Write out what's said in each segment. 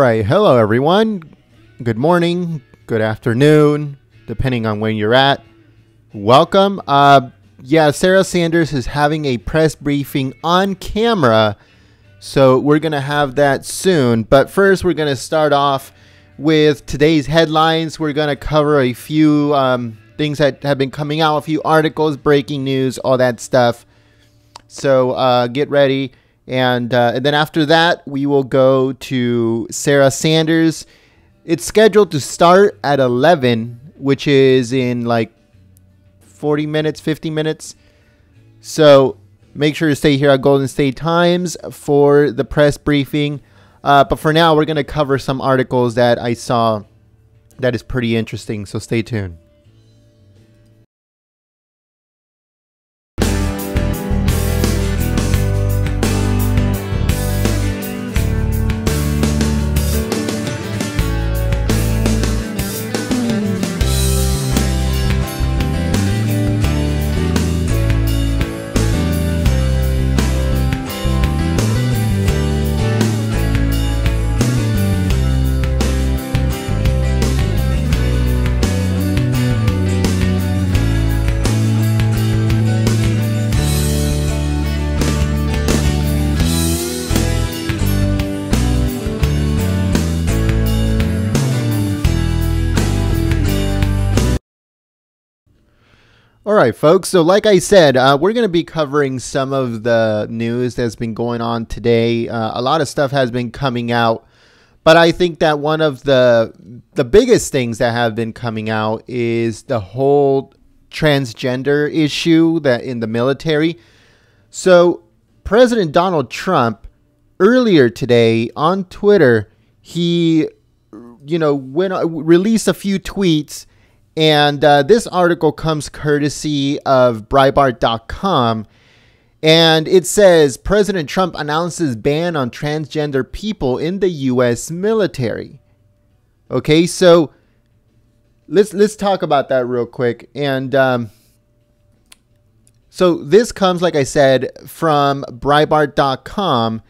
right, hello everyone. Good morning, good afternoon, depending on when you're at. Welcome. Yeah, Sarah Sanders is having a press briefing on camera, so we're going to have that soon. But first, we're going to start off with today's headlines. We're going to cover a few things that have been coming out, a few articles, breaking news, all that stuff. So get ready. And then after that, we will go to Sarah Sanders. It's scheduled to start at 11, which is in like 40 minutes, 50 minutes. So make sure to stay here at Golden State Times for the press briefing. But for now, we're going to cover some articles that I saw that is pretty interesting. So stay tuned. All right, folks. So like I said, we're going to be covering some of the news that's been going on today. A lot of stuff has been coming out, but I think that one of the biggest things that have been coming out is the whole transgender issue that in the military. So President Donald Trump earlier today on Twitter, he released a few tweets. And this article comes courtesy of Breitbart.com. And it says, President Trump announces ban on transgender people in the U.S. military. Okay, so let's talk about that real quick. And so this comes, like I said, from Breitbart.com.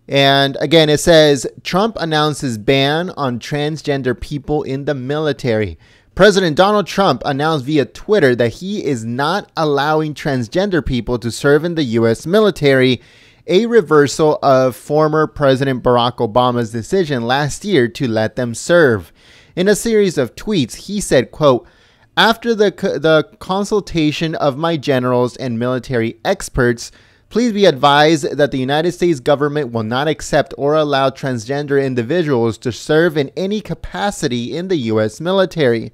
And again, it says, Trump announces ban on transgender people in the military. President Donald Trump announced via Twitter that he is not allowing transgender people to serve in the U.S. military, a reversal of former President Barack Obama's decision last year to let them serve. In a series of tweets, he said, quote, after the consultation of my generals and military experts, please be advised that the United States government will not accept or allow transgender individuals to serve in any capacity in the U.S. military.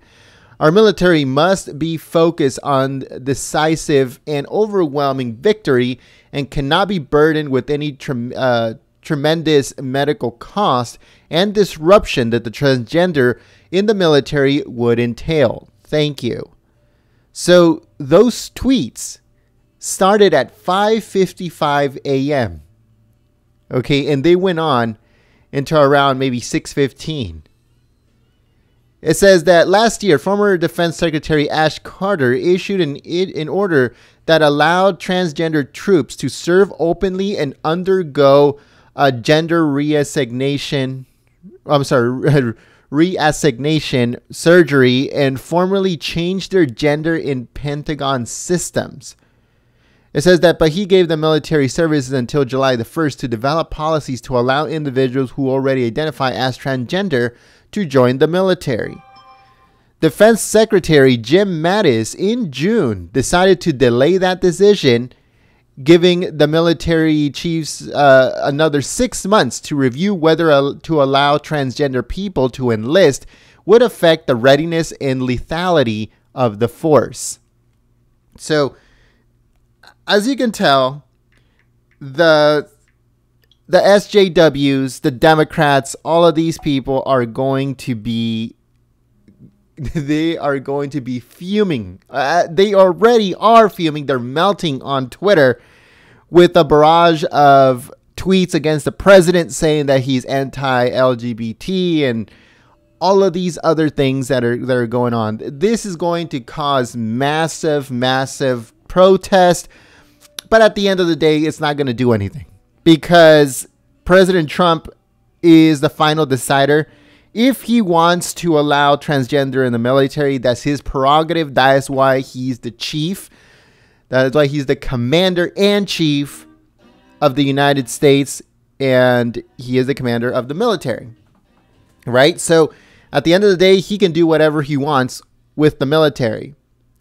Our military must be focused on decisive and overwhelming victory and cannot be burdened with any tremendous medical cost and disruption that the transgender in the military would entail. Thank you. So those tweets started at 5:55 a.m. Okay, and they went on until around maybe 6:15. It says that last year, former Defense Secretary Ash Carter issued an order that allowed transgender troops to serve openly and undergo a gender reassignation surgery and formally change their gender in Pentagon systems. It says that, but he gave the military services until July the 1st to develop policies to allow individuals who already identify as transgender to join the military. Defense Secretary Jim Mattis in June decided to delay that decision, giving the military chiefs another 6 months to review whether to allow transgender people to enlist would affect the readiness and lethality of the force. So, as you can tell, the SJWs, the Democrats, all of these people are going to be, they are going to be fuming. They already are fuming. They're melting on Twitter with a barrage of tweets against the president saying that he's anti-LGBT and all of these other things that are going on. This is going to cause massive protest. But at the end of the day, it's not going to do anything because President Trump is the final decider. If he wants to allow transgender in the military, that's his prerogative. That is why he's the chief. That is why he's the commander and chief of the United States, and he is the commander of the military, right? So at the end of the day, he can do whatever he wants with the military.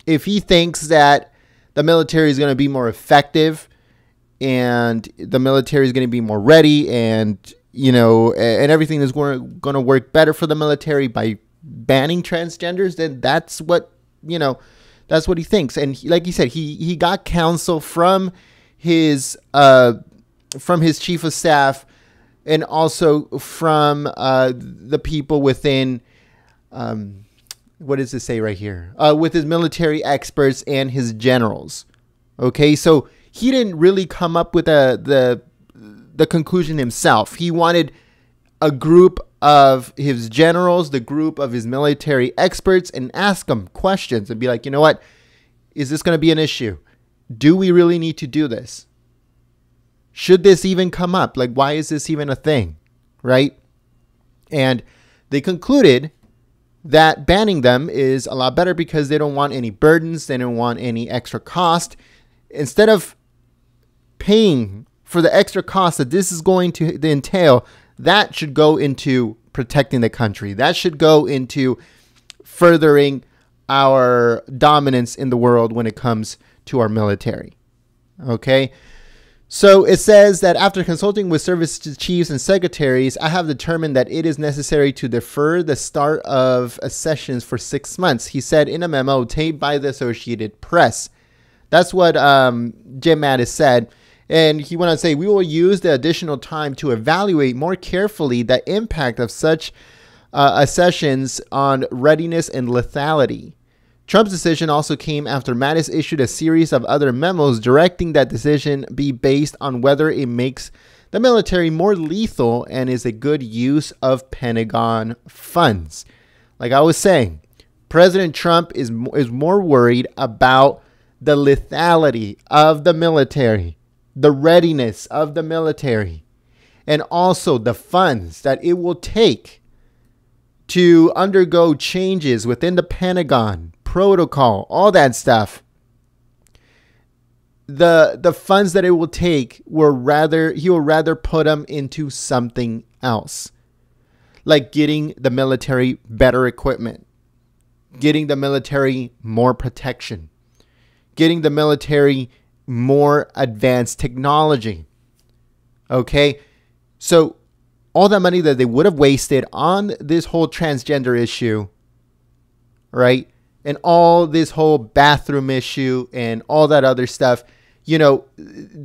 If he thinks that the military is going to be more effective and the military is going to be more ready, and and everything is going to work better for the military by banning transgenders, then that's what he thinks. And like he said, he got counsel from his chief of staff, and also from the people within, what does it say right here? With his military experts and his generals. Okay, so he didn't really come up with the conclusion himself. He wanted a group of his generals, the group of his military experts, and ask them questions and be like, you know what? Is this going to be an issue? Do we really need to do this? Should this even come up? Like, why is this even a thing? Right? And they concluded that banning them is a lot better because they don't want any burdens. They don't want any extra cost. Instead of paying for the extra cost that this is going to entail, that should go into protecting the country. That should go into furthering our dominance in the world when it comes to our military. Okay? So it says that after consulting with service chiefs and secretaries, I have determined that it is necessary to defer the start of sessions for 6 months, he said in a memo taped by the Associated Press. That's what Jim Mattis said. And he went on to say, we will use the additional time to evaluate more carefully the impact of such sessions on readiness and lethality. Trump's decision also came after Mattis issued a series of other memos directing that decision be based on whether it makes the military more lethal and is a good use of Pentagon funds. Like I was saying, President Trump is more worried about the lethality of the military, the readiness of the military, and also the funds that it will take to undergo changes within the Pentagon, protocol, all that stuff. The funds that it will take he will rather put them into something else, like getting the military better equipment, getting the military more protection, getting the military more advanced technology. Okay, so all that money that they would have wasted on this whole transgender issue, right, and all this whole bathroom issue and all that other stuff, it's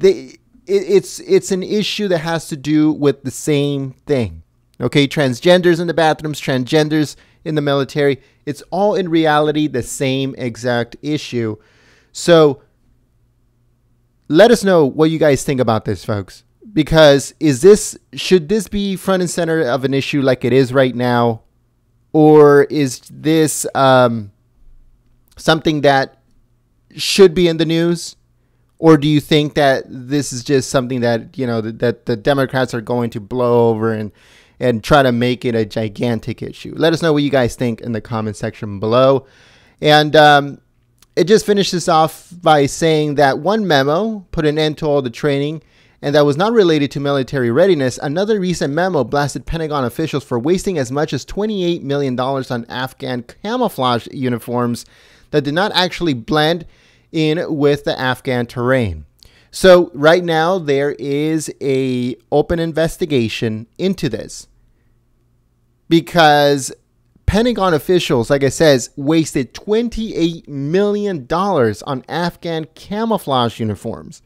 an issue that has to do with the same thing. Okay, transgenders in the bathrooms, transgenders in the military, it's all in reality the same exact issue. So let us know what you guys think about this, folks. Because should this be front and center of an issue like it is right now? Or is this something that should be in the news? Or do you think that this is just something that, that the Democrats are going to blow over and try to make it a gigantic issue? Let us know what you guys think in the comment section below. And it just finishes off by saying that one memo put an end to all the training, and that was not related to military readiness. Another recent memo blasted Pentagon officials for wasting as much as $28 million on Afghan camouflage uniforms that did not actually blend in with the Afghan terrain. So right now there is an open investigation into this because Pentagon officials, like I says, wasted $28 million on Afghan camouflage uniforms.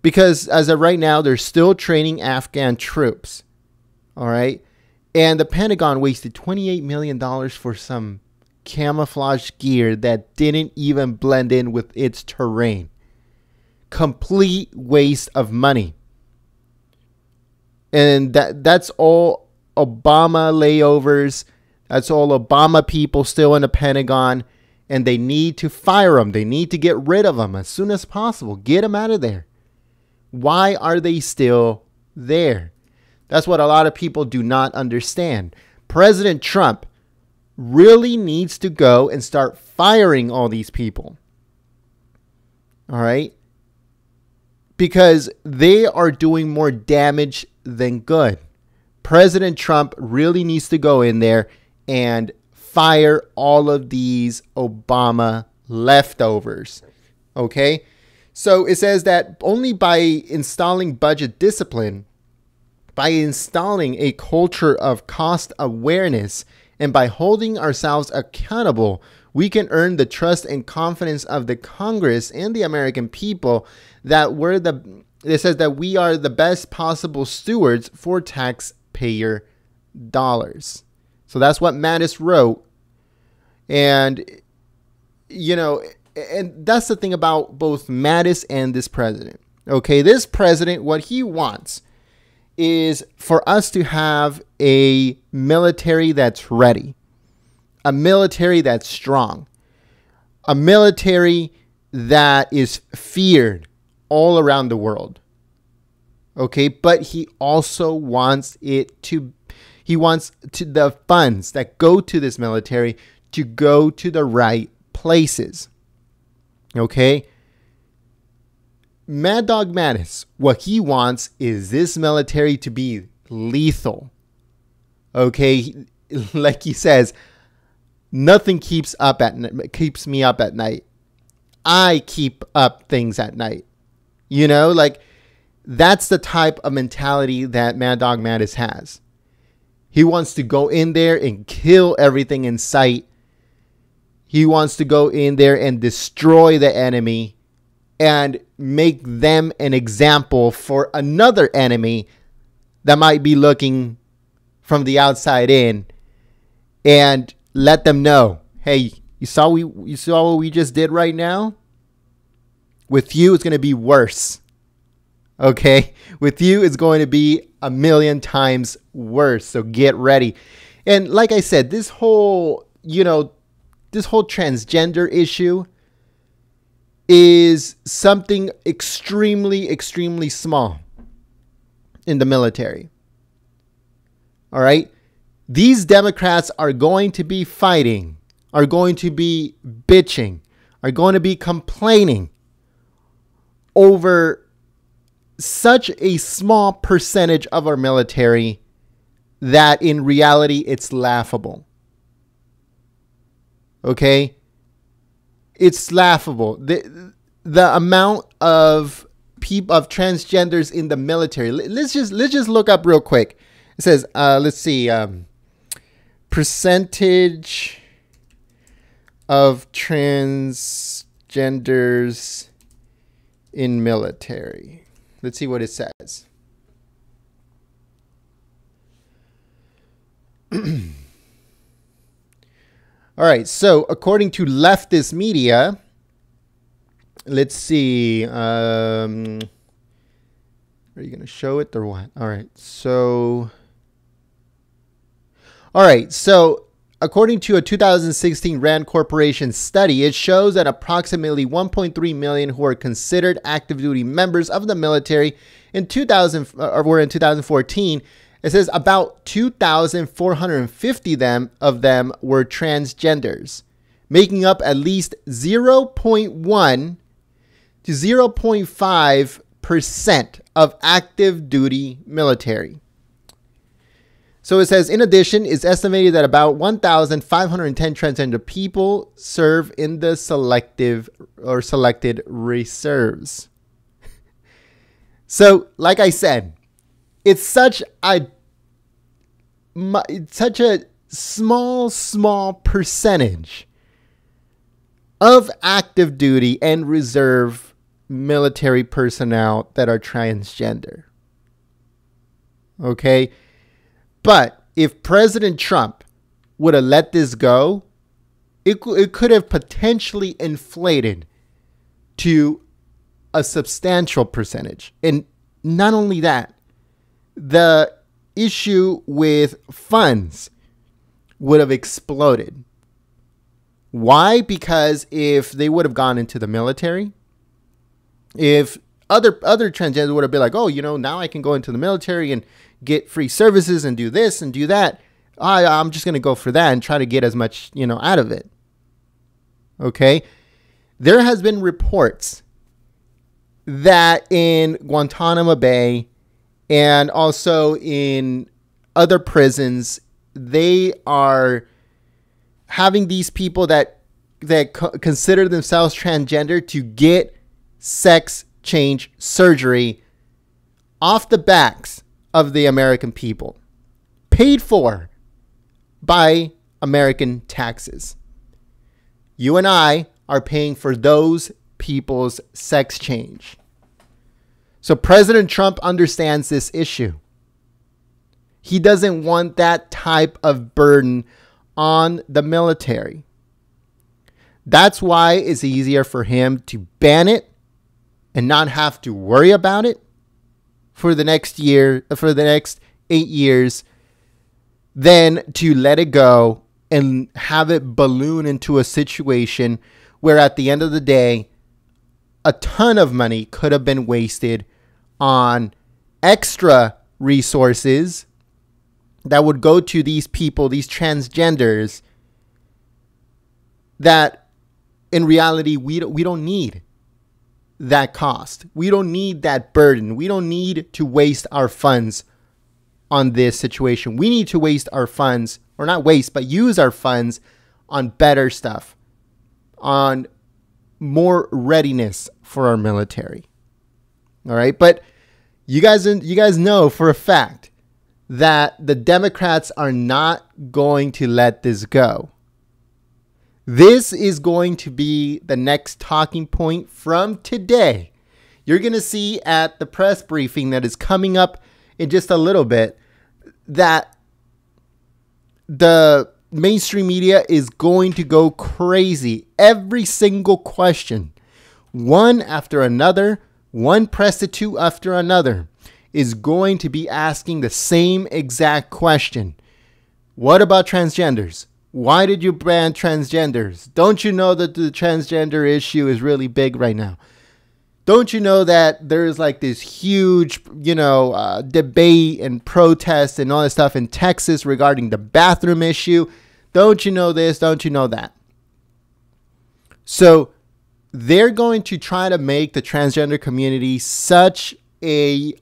Because as of right now, they're still training Afghan troops. All right. And the Pentagon wasted $28 million for some camouflage gear that didn't even blend in with its terrain. Complete waste of money. And that's all Obama layovers. That's all Obama people still in the Pentagon. And they need to fire them. They need to get rid of them as soon as possible. Get them out of there. Why are they still there? That's what a lot of people do not understand. President Trump really needs to go and start firing all these people. All right? Because they are doing more damage than good. President Trump really needs to go in there and fire all of these Obama leftovers. Okay? So it says that only by installing budget discipline, by installing a culture of cost awareness, and by holding ourselves accountable, we can earn the trust and confidence of the Congress and the American people that it says that we are the best possible stewards for taxpayer dollars. So that's what Mattis wrote. And, and that's the thing about both Mattis and this president. Okay, this president, what he wants is for us to have a military that's ready, a military that's strong, a military that is feared all around the world. Okay, but he also wants the funds that go to this military to go to the right places. Okay? Mad Dog Mattis, what he wants is this military to be lethal. Okay? Like he says, nothing keeps me up at night. I keep up things at night. That's the type of mentality that Mad Dog Mattis has. He wants to go in there and kill everything in sight. He wants to go in there and destroy the enemy and make them an example for another enemy that might be looking from the outside in, and let them know, hey, you saw what we just did right now? With you, it's going to be worse. Okay? With you, it's going to be 1,000,000 times worse. So get ready. And like I said, this whole transgender issue is something extremely, extremely small in the military. All right? These Democrats are going to be fighting, are going to be bitching, are going to be complaining over such a small percentage of our military that in reality it's laughable. Okay? It's laughable. The amount of transgenders in the military. Let's just look up real quick. It says, let's see, percentage of transgenders in military. Let's see what it says. All right, so according to leftist media, let's see. Are you going to show it or what? All right, so according to a 2016 Rand Corporation study, it shows that approximately 1.3 million who are considered active duty members of the military were in 2014. It says about 2,450 of them were transgenders, making up at least 0.1 to 0.5% of active duty military. So it says, in addition, it's estimated that about 1,510 transgender people serve in the selected reserves. So, like I said, it's such a small percentage of active duty and reserve military personnel that are transgender. Okay? But if President Trump would have let this go, it could have potentially inflated to a substantial percentage. And not only that, the issue with funds would have exploded. Why? Because if they would have gone into the military, if other transgenders would have been like, oh, now I can go into the military and, get free services and do this and do that. I'm just going to go for that and try to get as much, out of it. Okay. There has been reports that in Guantanamo Bay and also in other prisons, they are having these people that consider themselves transgender to get sex change surgery off the backs of the American people, paid for by American taxes. You and I are paying for those people's sex change. So President Trump understands this issue. He doesn't want that type of burden on the military. That's why it's easier for him to ban it and not have to worry about it for the next 8 years, than to let it go and have it balloon into a situation where at the end of the day, a ton of money could have been wasted on extra resources that would go to these people, these transgenders, that in reality, we don't need that cost. We don't need that burden. We don't need to waste our funds on this situation. We need to waste our funds, or not waste, but use our funds on better stuff, on more readiness for our military. All right. But you guys know for a fact that the Democrats are not going to let this go. This is going to be the next talking point from today. You're going to see at the press briefing that is coming up in just a little bit that the mainstream media is going to go crazy. Every single question, one after another, one prostitute after another, is going to be asking the same exact question. What about transgenders? Why did you ban transgenders? Don't you know that the transgender issue is really big right now? Don't you know that there's like this huge, debate and protest and all this stuff in Texas regarding the bathroom issue? Don't you know this? Don't you know that? So they're going to try to make the transgender community such a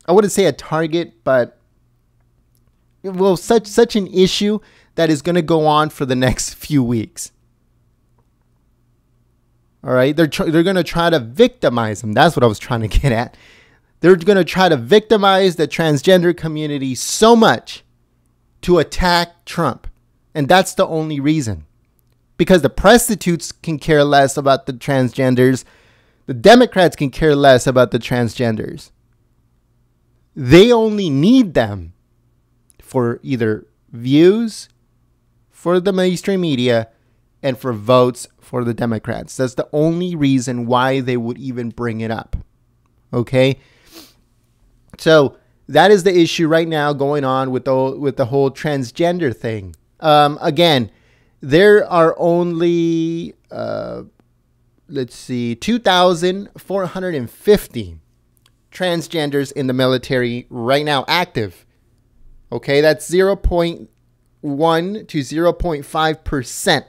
I wouldn't say a target, but such an issue that is going to go on for the next few weeks. All right, they're going to try to victimize them. That's what I was trying to get at. They're going to try to victimize the transgender community so much to attack Trump. And that's the only reason. Because the prostitutes can care less about the transgenders. The Democrats can care less about the transgenders. They only need them for either views for the mainstream media and for votes for the Democrats. That's the only reason why they would even bring it up. Okay? So that is the issue right now going on with the whole transgender thing. Again, there are only, 2,450 transgenders in the military right now active. Okay, that's 0.1 to 0.5%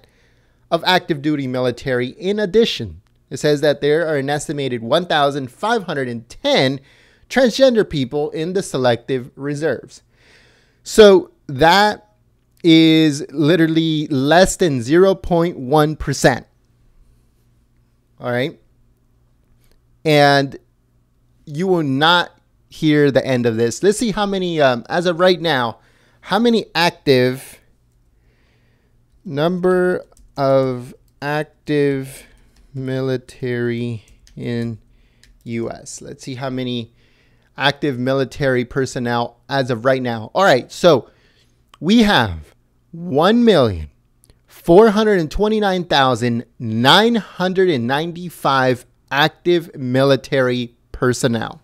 of active duty military. In addition, it says that there are an estimated 1,510 transgender people in the selective reserves. So that is literally less than 0.1%. All right. And you will not hear the end of this. Let's see how many, as of right now, how many number of active military in U.S. Let's see how many active military personnel as of right now. All right. So we have 1,429,995 active military personnel.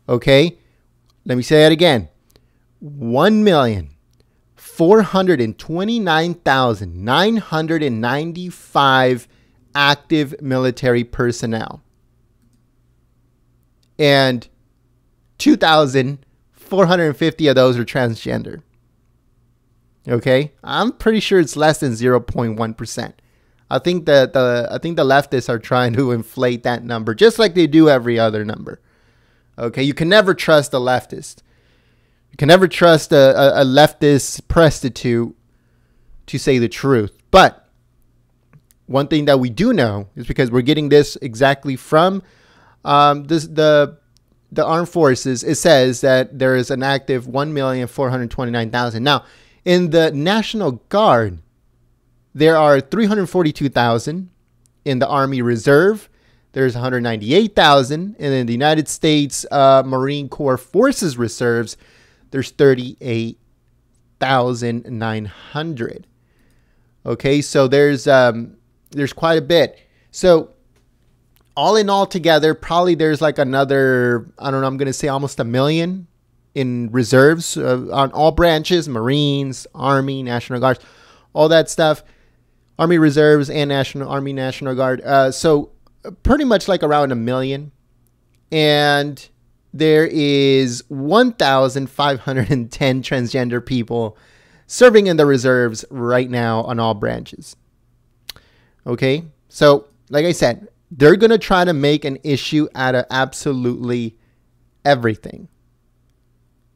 Okay, let me say that again. 1,429,995 active military personnel. and 2,450 of those are transgender. Okay, I'm pretty sure it's less than 0.1%. I think that the leftists are trying to inflate that number, just like they do every other number. Okay, you can never trust a leftist. You can never trust a leftist prostitute to say the truth. But one thing that we do know is, because we're getting this exactly from the armed forces, it says that there is an active 1,429,000. Now, in the National Guard, there are 342,000. In the Army Reserve, there's 198,000. And in the United States Marine Corps Forces Reserves, there's 38,900. Okay, so there's quite a bit. So all in all together, probably there's like another, I don't know, I'm going to say almost 1 million in reserves on all branches: Marines, Army, National Guards, all that stuff. Army Reserves and Army National Guard. So pretty much like around 1 million. And there is 1,510 transgender people serving in the reserves right now on all branches. Okay, so like I said, they're going to try to make an issue out of absolutely everything.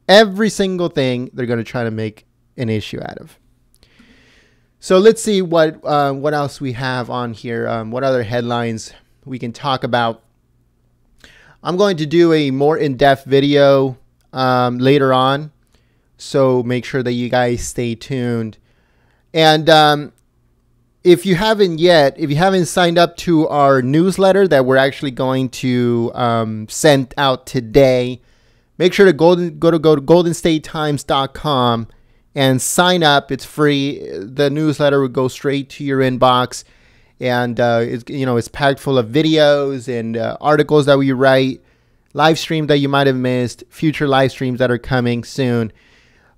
Every single thing they're going to try to make an issue out of. So let's see what else we have on here. What other headlines we can talk about. I'm going to do a more in-depth video later on, so make sure that you guys stay tuned. And if you haven't signed up to our newsletter that we're actually going to send out today, make sure to go to goldenstatetimes.com and sign up. It's free. The newsletter will go straight to your inbox, and it's packed full of videos and articles that we write, live streams that you might have missed, future live streams that are coming soon.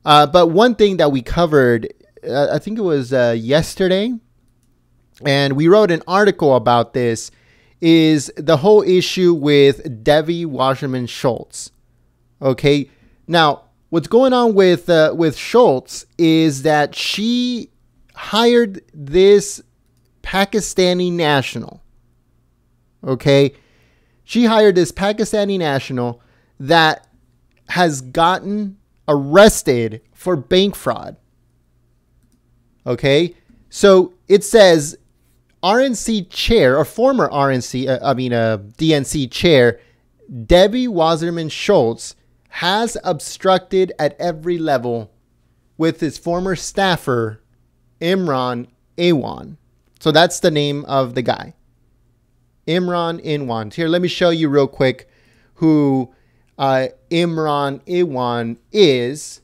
But one thing that we covered, I think it was yesterday, and we wrote an article about this, is the whole issue with Debbie Wasserman Schultz. Okay, now what's going on with Schultz is that she hired this Pakistani national. Okay, she hired this Pakistani national that has gotten arrested for bank fraud. Okay, so it says RNC chair, or former DNC chair, Debbie Wasserman Schultz has obstructed at every level with his former staffer, Imran Awan. So that's the name of the guy, Imran Awan. Here, let me show you real quick who Imran Awan is,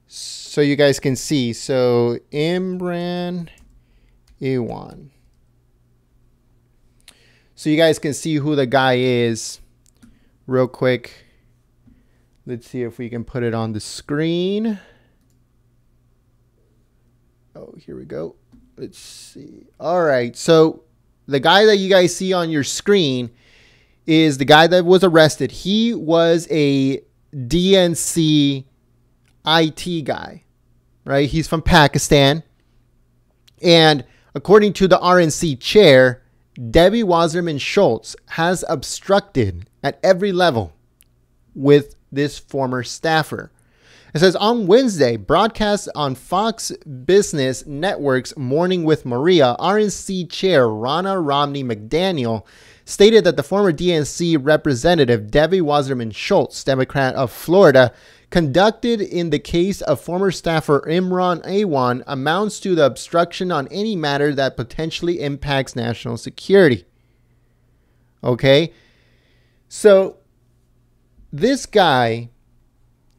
so you guys can see. So Imran Awan. So you guys can see who the guy is real quick. Let's see if we can put it on the screen. Oh, here we go. Let's see. All right. So the guy that you guys see on your screen is the guy that was arrested. He was a DNC IT guy, right? He's from Pakistan. And according to the RNC chair, Debbie Wasserman Schultz has obstructed at every level with this former staffer. It says, on Wednesday, broadcast on Fox Business Network's Morning with Maria, RNC chair Ronna Romney McDaniel stated that the former DNC representative Debbie Wasserman Schultz, Democrat of Florida, conducted in the case of former staffer Imran Awan amounts to the obstruction on any matter that potentially impacts national security. Okay, so this guy,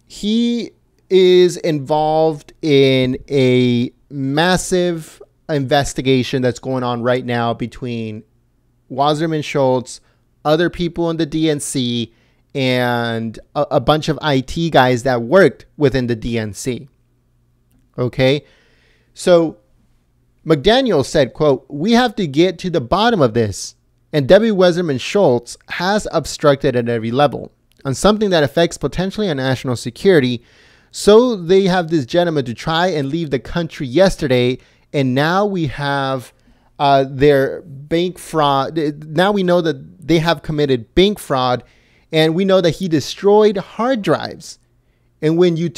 he is involved in a massive investigation that's going on right now between Wasserman Schultz, other people in the DNC, and a bunch of IT guys that worked within the DNC. Okay, so McDaniel said, quote, "We have to get to the bottom of this And Debbie Wasserman Schultz has obstructed at every level on something that affects potentially our national security. So they have this gentleman to try and leave the country yesterday. And now we have their bank fraud. Now we know that they have committed bank fraud. And we know that he destroyed hard drives. And when you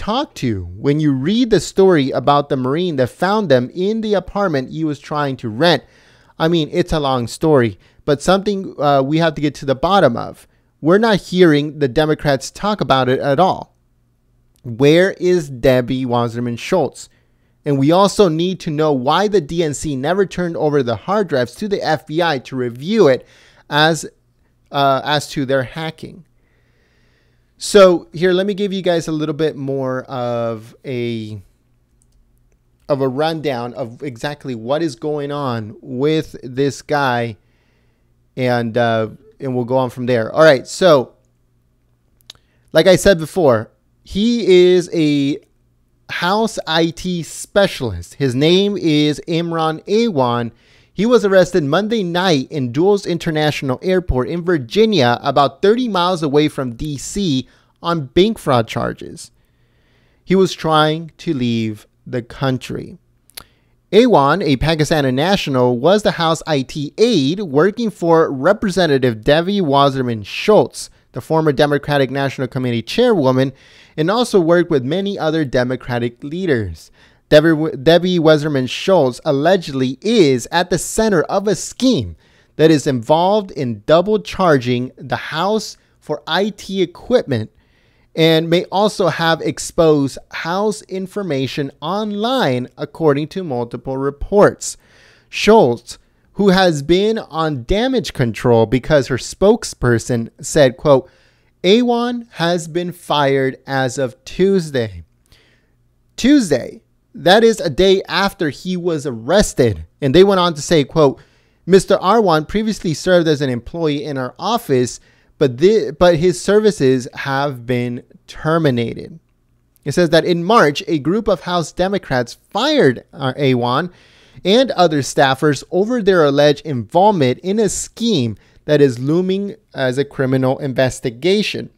read the story about the Marine that found them in the apartment he was trying to rent, I mean, it's a long story, but something we have to get to the bottom of. We're not hearing the Democrats talk about it at all. Where is Debbie Wasserman Schultz? And we also need to know why the DNC never turned over the hard drives to the FBI to review it as to their hacking. So here, let me give you guys a little bit more of a rundown of exactly what is going on with this guy, and we'll go on from there. All right, so like I said before, he is a house IT specialist. His name is Imran Awan. He was arrested Monday night in Dulles International Airport in Virginia, about 30 miles away from D.C., on bank fraud charges. He was trying to leave the country. Awan, a Pakistani national, was the House IT aide working for Representative Debbie Wasserman Schultz, the former Democratic National Committee chairwoman, and also worked with many other Democratic leaders. Debbie Wasserman Schultz allegedly is at the center of a scheme that is involved in double charging the House for IT equipment and may also have exposed House information online, according to multiple reports. Schultz, who has been on damage control because her spokesperson said, quote, Awan has been fired as of Tuesday. That is a day after he was arrested. And they went on to say, quote, Mr. Arwan previously served as an employee in our office, but his services have been terminated. It says that in March, a group of House Democrats fired Awan and other staffers over their alleged involvement in a scheme that is looming as a criminal investigation.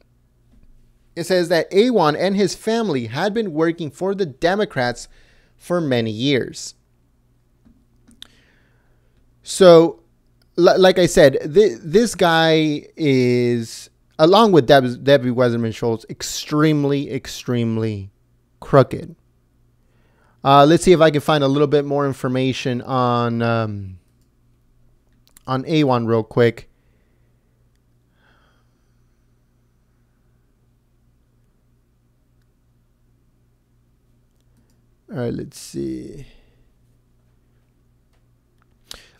It says that Awan and his family had been working for the Democrats for many years. So, like I said, this guy is, along with Debbie Wasserman Schultz, extremely crooked. Let's see if I can find a little bit more information on Awan real quick. All right, let's see.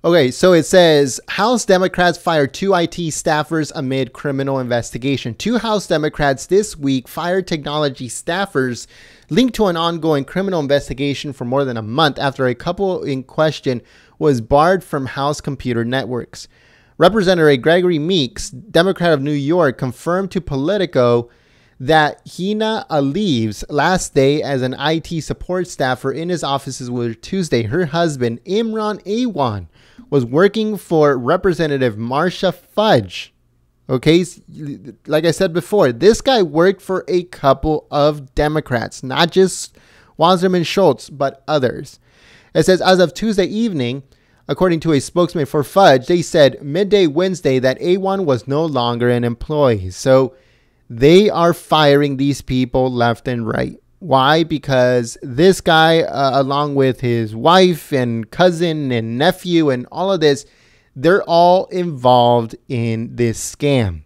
Okay, so it says House Democrats fired 2 IT staffers amid criminal investigation. 2 House Democrats this week fired technology staffers linked to an ongoing criminal investigation for more than a month after a couple in question was barred from House computer networks. Representative Gregory Meeks, Democrat of New York, confirmed to Politico that Hina Aliv's last day as an IT support staffer in his offices was Tuesday. Her husband, Imran Awan, was working for Representative Marcia Fudge. Okay, like I said before, this guy worked for a couple of Democrats, not just Wasserman Schultz, but others. It says, as of Tuesday evening, according to a spokesman for Fudge, they said midday Wednesday that Awan was no longer an employee. So they are firing these people left and right. Why? Because this guy, along with his wife and cousin and nephew and all of this, they're all involved in this scam.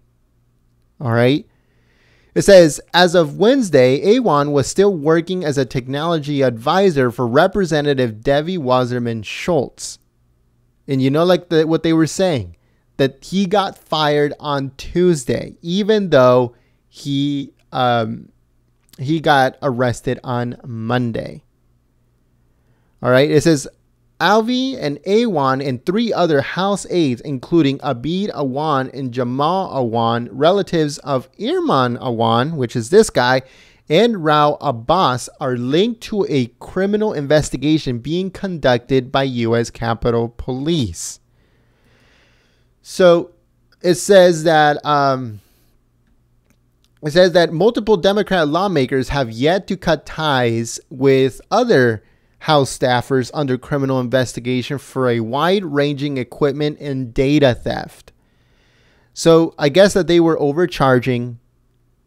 All right. It says, as of Wednesday, Awan was still working as a technology advisor for Representative Debbie Wasserman Schultz. And you know, like what they were saying, that he got fired on Tuesday, even though he got arrested on Monday. All right. It says Alvi and Awan and 3 other House aides, including Abid Awan and Jamal Awan, relatives of Irman Awan, which is this guy, and Rao Abbas, are linked to a criminal investigation being conducted by U.S. Capitol Police. So it says that multiple Democrat lawmakers have yet to cut ties with other House staffers under criminal investigation for a wide-ranging equipment and data theft. So I guess that they were overcharging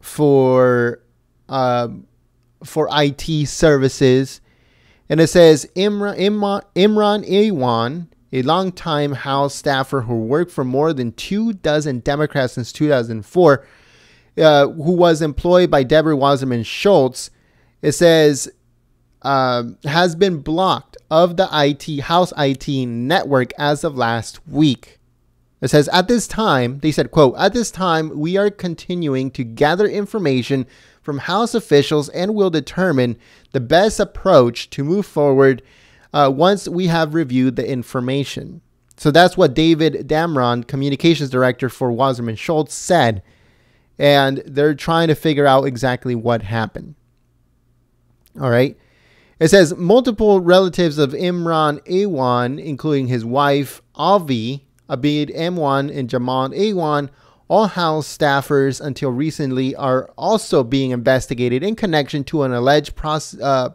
for IT services. And it says Imran Awan, a longtime House staffer who worked for more than 24 Democrats since 2004, who was employed by Deborah Wasserman Schultz, it says, has been blocked of the House IT network as of last week. It says, at this time, they said, quote, at this time, we are continuing to gather information from House officials and will determine the best approach to move forward once we have reviewed the information. So that's what David Damron, communications director for Wasserman Schultz, said. And they're trying to figure out exactly what happened. All right. It says multiple relatives of Imran Awan, including his wife, Avi, Abid Awan, and Jamal Awan, all House staffers until recently, are also being investigated in connection to an alleged procurement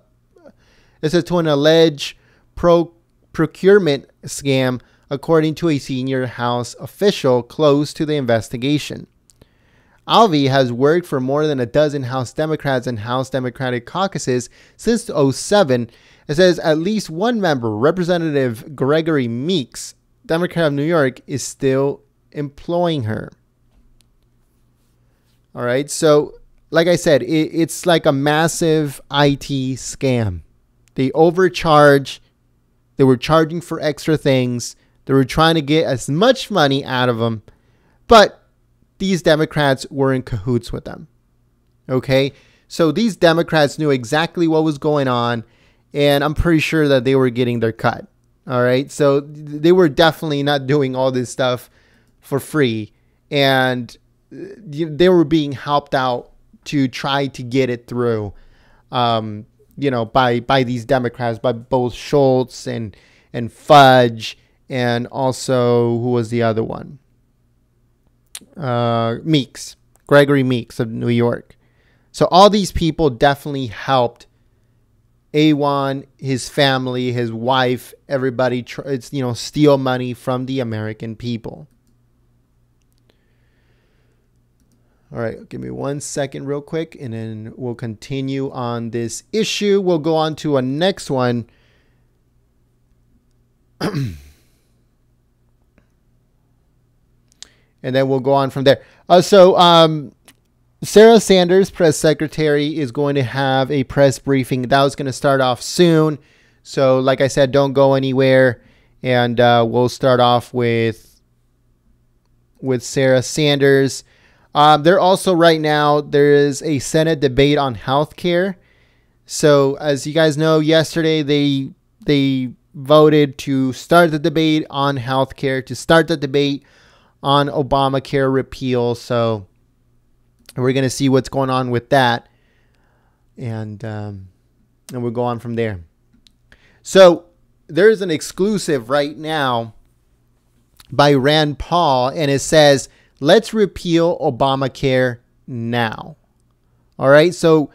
scam, according to a senior House official close to the investigation. Alvi has worked for more than a dozen House Democrats and House Democratic caucuses since 2007. It says at least one member, Representative Gregory Meeks, Democrat of New York, is still employing her. All right. So, like I said, it's like a massive IT scam. They overcharge. They were charging for extra things. They were trying to get as much money out of them. But these Democrats were in cahoots with them. Okay. So these Democrats knew exactly what was going on. And I'm pretty sure that they were getting their cut. All right. So they were definitely not doing all this stuff for free. And they were being helped out to try to get it through, by these Democrats, by both Schultz and Fudge, and also, who was the other one? Meeks, Gregory Meeks of New York. So all these people definitely helped Awan, his family, his wife, everybody, steal money from the American people. All right, give me 1 second real quick, and then we'll continue on this issue. We'll go on to a next one. And then we'll go on from there. Sarah Sanders, press secretary, is going to have a press briefing. That was going to start off soon. So like I said, don't go anywhere. And we'll start off with Sarah Sanders. There also right now, there is a Senate debate on healthcare. So as you guys know, yesterday they voted to start the debate on healthcare, to start the debate on Obamacare repeal. So we're going to see what's going on with that. And we'll go on from there. So there's an exclusive right now by Rand Paul, and it says, let's repeal Obamacare now. All right. So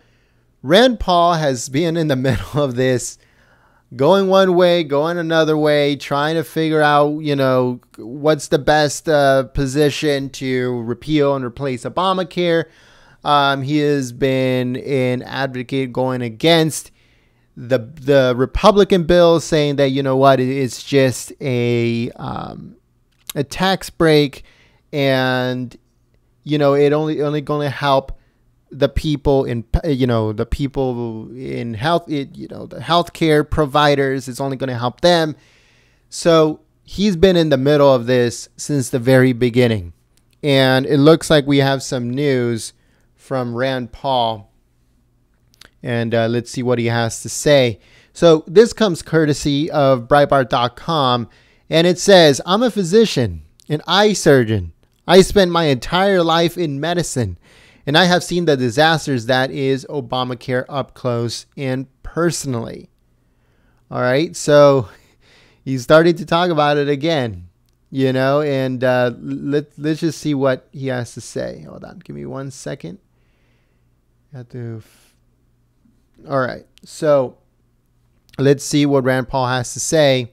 Rand Paul has been in the middle of this, going one way, going another way, trying to figure out, what's the best position to repeal and replace Obamacare. He has been an advocate going against the Republican bill, saying that, it's just a tax break. And, it only going to help the people in health, the healthcare providers. It's only going to help them. So he's been in the middle of this since the very beginning. And it looks like we have some news from Rand Paul. And let's see what he has to say. So this comes courtesy of Breitbart.com. And it says, I'm a physician, an eye surgeon. I spent my entire life in medicine, and I have seen the disasters that is Obamacare up close and personally. All right, so he's starting to talk about it again. and let's just see what he has to say. Hold on, give me 1 second. All right, so let's see what Rand Paul has to say.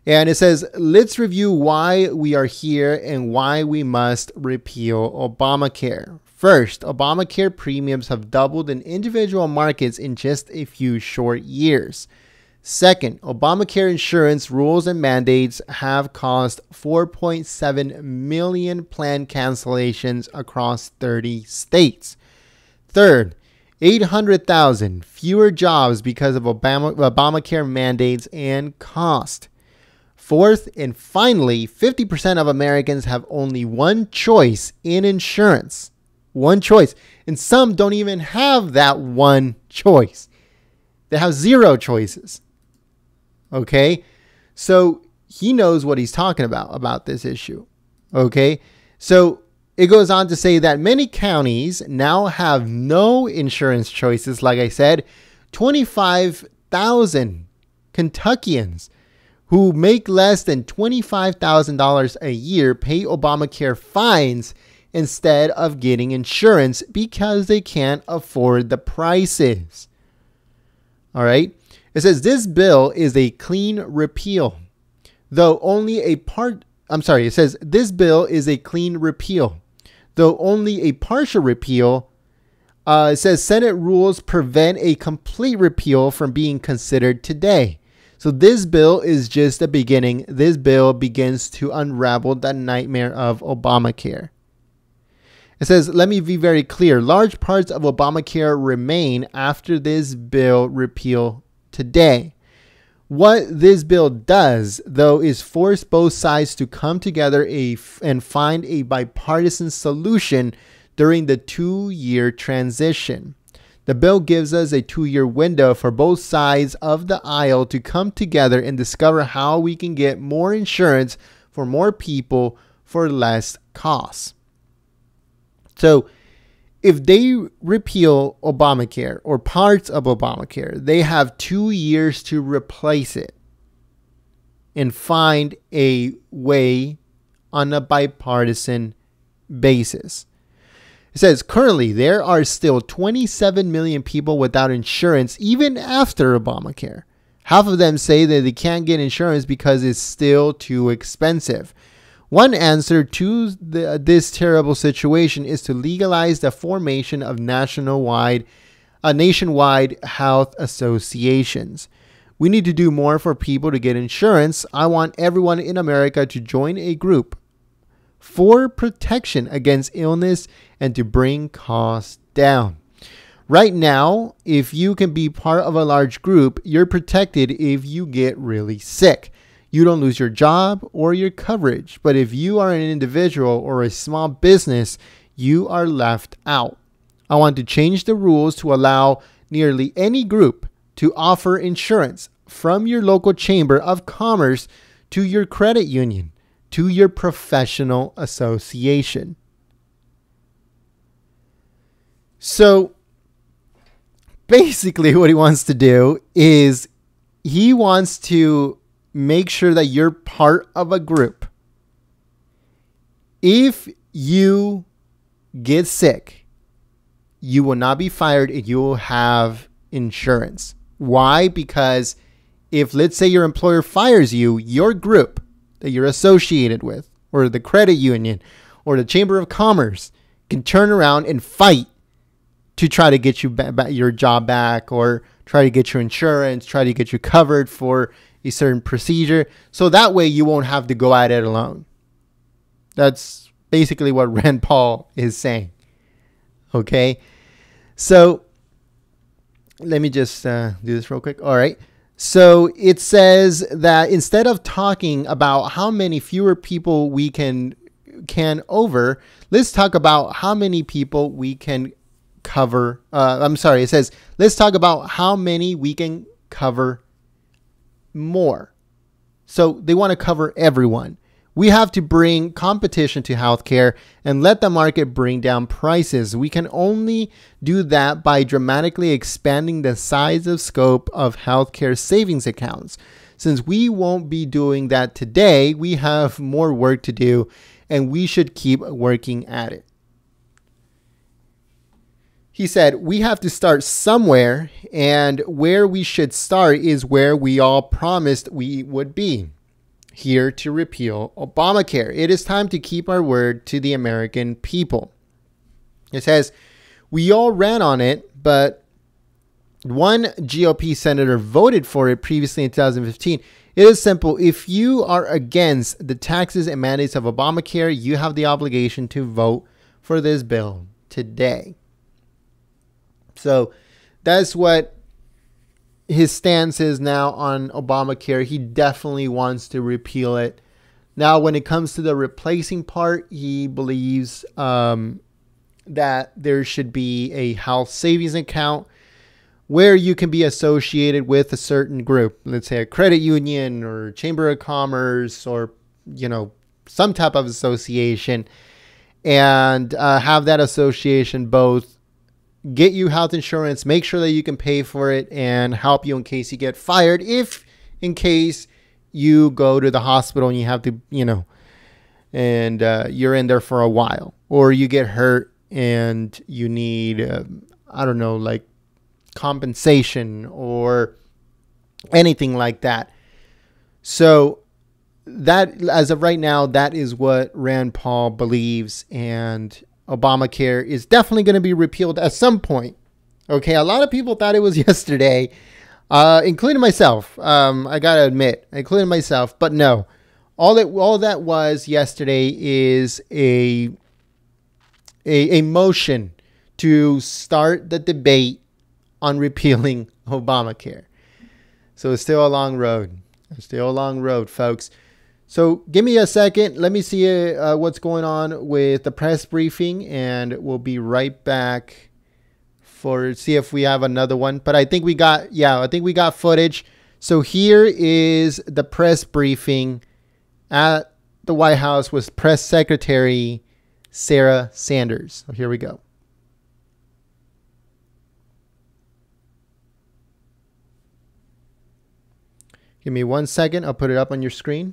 And it says, let's review why we are here and why we must repeal Obamacare. First, Obamacare premiums have doubled in individual markets in just a few short years. Second, Obamacare insurance rules and mandates have caused 4.7 million plan cancellations across 30 states. Third, 800,000 fewer jobs because of Obamacare mandates and cost. Fourth, and finally, 50% of Americans have only one choice in insurance. One choice. And some don't even have that one choice. They have zero choices. Okay? So he knows what he's talking about this issue. Okay? So it goes on to say that many counties now have no insurance choices. Like I said, 25,000 Kentuckians who make less than $25,000 a year pay Obamacare fines instead of getting insurance because they can't afford the prices. All right. It says this bill is a clean repeal, though only a part. It says this bill is a clean repeal, though only a partial repeal. It says Senate rules prevent a complete repeal from being considered today. So this bill is just the beginning. This bill begins to unravel the nightmare of Obamacare. It says, let me be very clear. Large parts of Obamacare remain after this bill repeal today. What this bill does, though, is force both sides to come together and find a bipartisan solution during the 2-year transition. The bill gives us a 2-year window for both sides of the aisle to come together and discover how we can get more insurance for more people for less costs. So if they repeal Obamacare or parts of Obamacare, they have 2 years to replace it and find a way on a bipartisan basis. It says currently there are still 27 million people without insurance even after Obamacare. Half of them say that they can't get insurance because it's still too expensive. One answer to this terrible situation is to legalize the formation of nationwide health associations. We need to do more for people to get insurance. I want everyone in America to join a group for protection against illness and to bring costs down. Right now, if you can be part of a large group, you're protected if you get really sick. You don't lose your job or your coverage. But if you are an individual or a small business, you are left out. I want to change the rules to allow nearly any group to offer insurance, from your local chamber of commerce to your credit union to your professional association. So basically what he wants to do is he wants to make sure that you're part of a group. If you get sick, you will not be fired and you will have insurance. Why? Because if, let's say, your employer fires you, your group that you're associated with, or the credit union, or the Chamber of Commerce, can turn around and fight to try to get you your job back, or try to get your insurance, try to get you covered for a certain procedure. So that way you won't have to go at it alone. That's basically what Rand Paul is saying. Okay. So let me just do this real quick. All right. So it says that instead of talking about how many fewer people we can over, let's talk about how many people we can cover. It says, let's talk about how many we can cover more. So they want to cover everyone. We have to bring competition to healthcare and let the market bring down prices. We can only do that by dramatically expanding the size of scope of healthcare savings accounts. since we won't be doing that today, we have more work to do, and we should keep working at it. He said, we have to start somewhere, and where we should start is where we all promised we would be. Here to repeal Obamacare. It is time to keep our word to the American people. It says, we all ran on it, but one GOP senator voted for it previously in 2015. It is simple. If you are against the taxes and mandates of Obamacare, you have the obligation to vote for this bill today. So that's what his stance is now on Obamacare. He definitely wants to repeal it. Now, when it comes to the replacing part, he believes that there should be a health savings account where you can be associated with a certain group, let's say a credit union or chamber of commerce or, some type of association, and have that association both get you health insurance, make sure that you can pay for it, and help you in case you get fired, if in case you go to the hospital and you have to, and you're in there for a while, or you get hurt and you need, like compensation or anything like that. So that, as of right now, that is what Rand Paul believes, and Obamacare is definitely going to be repealed at some point. Okay, a lot of people thought it was yesterday, including myself. I gotta admit, including myself. But no, all that was yesterday is a motion to start the debate on repealing Obamacare. So it's still a long road. It's still a long road, folks. So give me a second. Let me see what's going on with the press briefing, and we'll be right back for see if we have another one. But I think we got footage. So here is the press briefing at the White House with Press Secretary Sarah Sanders. So here we go. Give me 1 second. I'll put it up on your screen.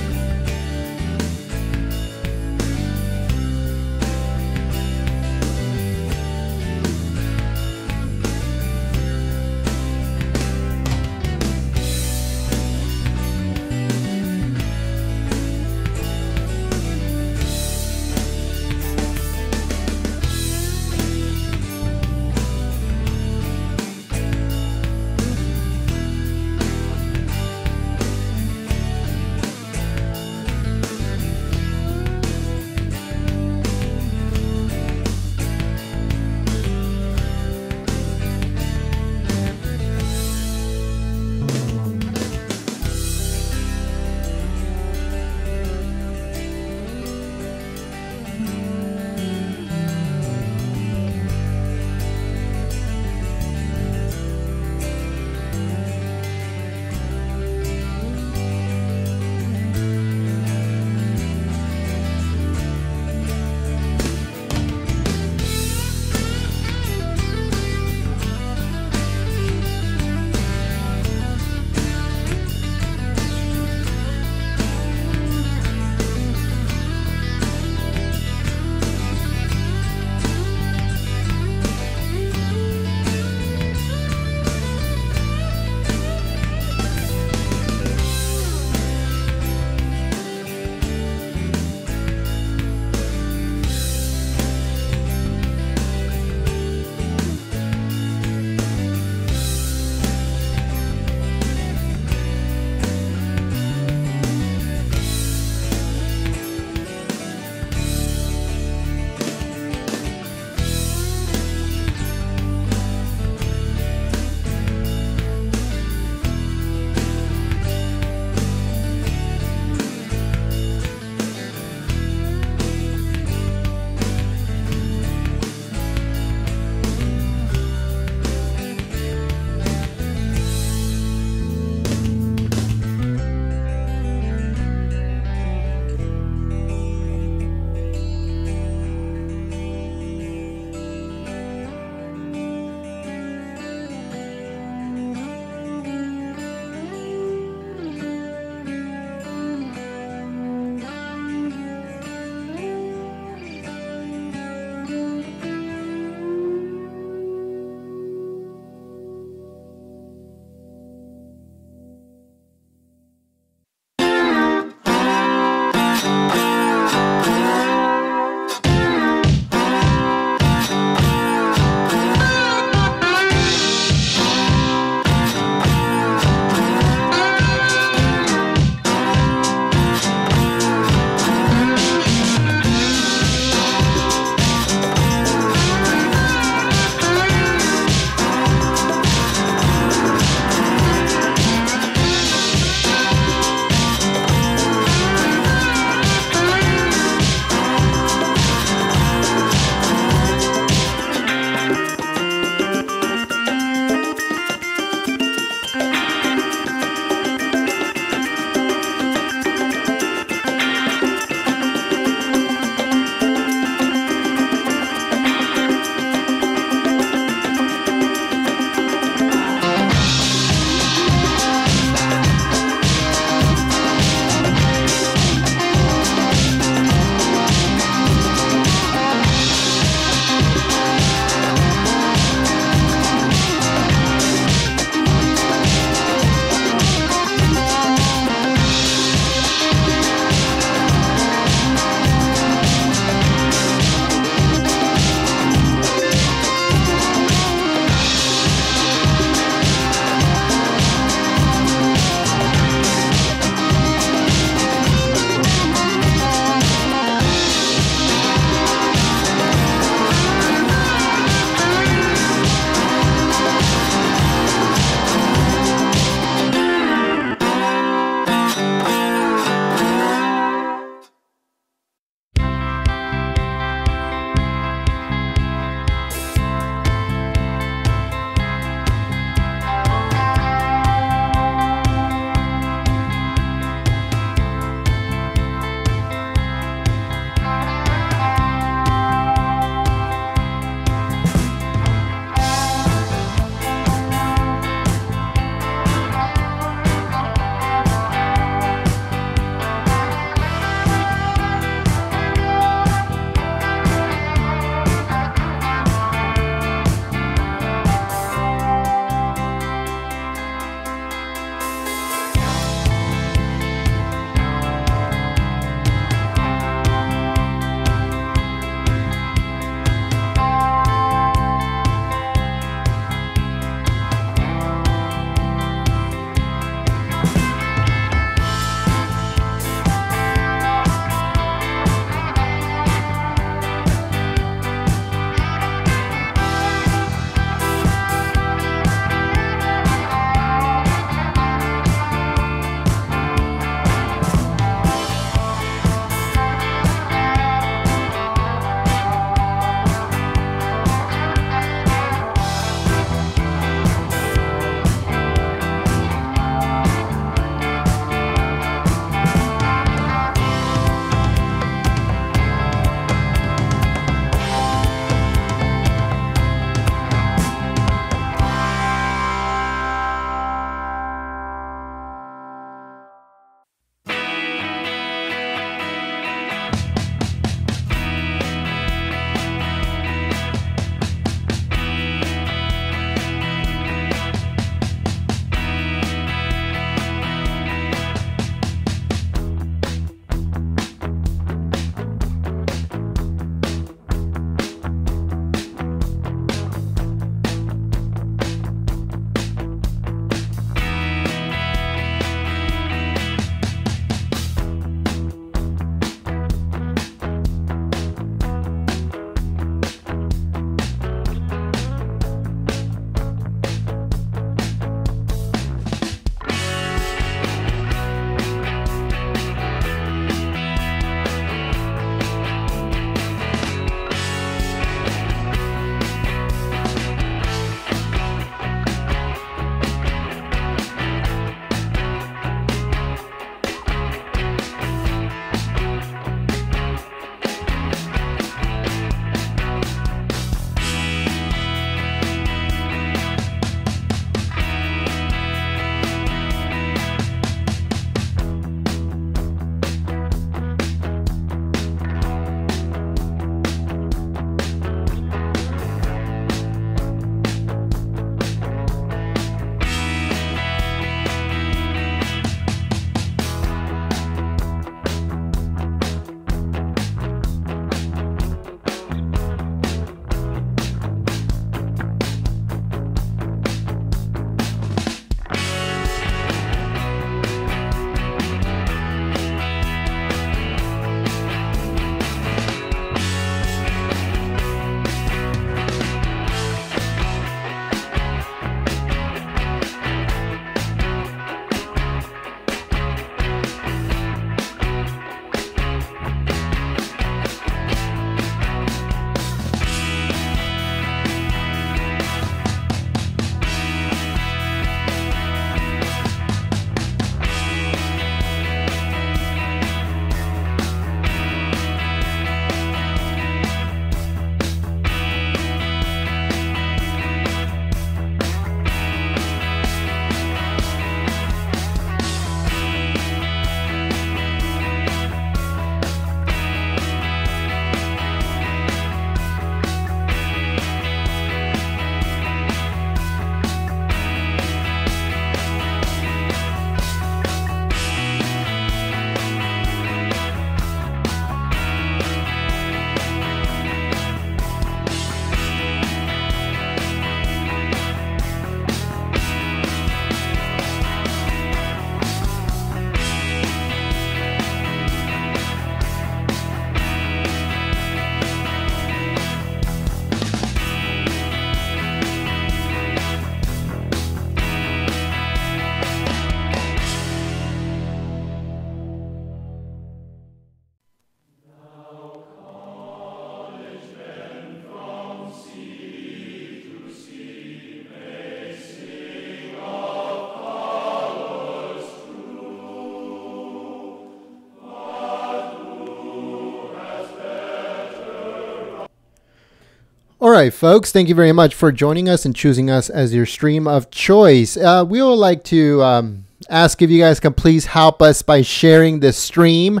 right, folks. Thank you very much for joining us and choosing us as your stream of choice. We would like to ask if you guys can please help us by sharing this stream.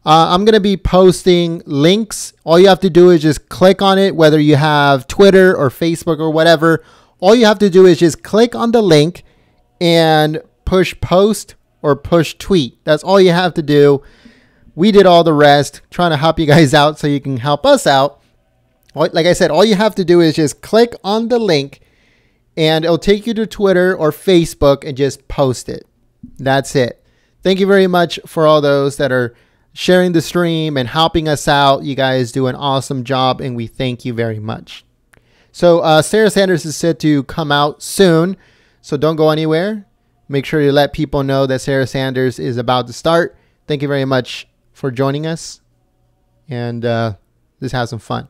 I'm going to be posting links. All you have to do is just click on it, whether you have Twitter or Facebook or whatever. All you have to do is just click on the link and push post or push tweet. That's all you have to do. We did all the rest, trying to help you guys out so you can help us out. Like I said, all you have to do is just click on the link and it'll take you to Twitter or Facebook and just post it. That's it. Thank you very much for all those that are sharing the stream and helping us out. You guys do an awesome job and we thank you very much. So Sarah Sanders is set to come out soon, so don't go anywhere. Make sure you let people know that Sarah Sanders is about to start. Thank you very much for joining us, and let's have some fun.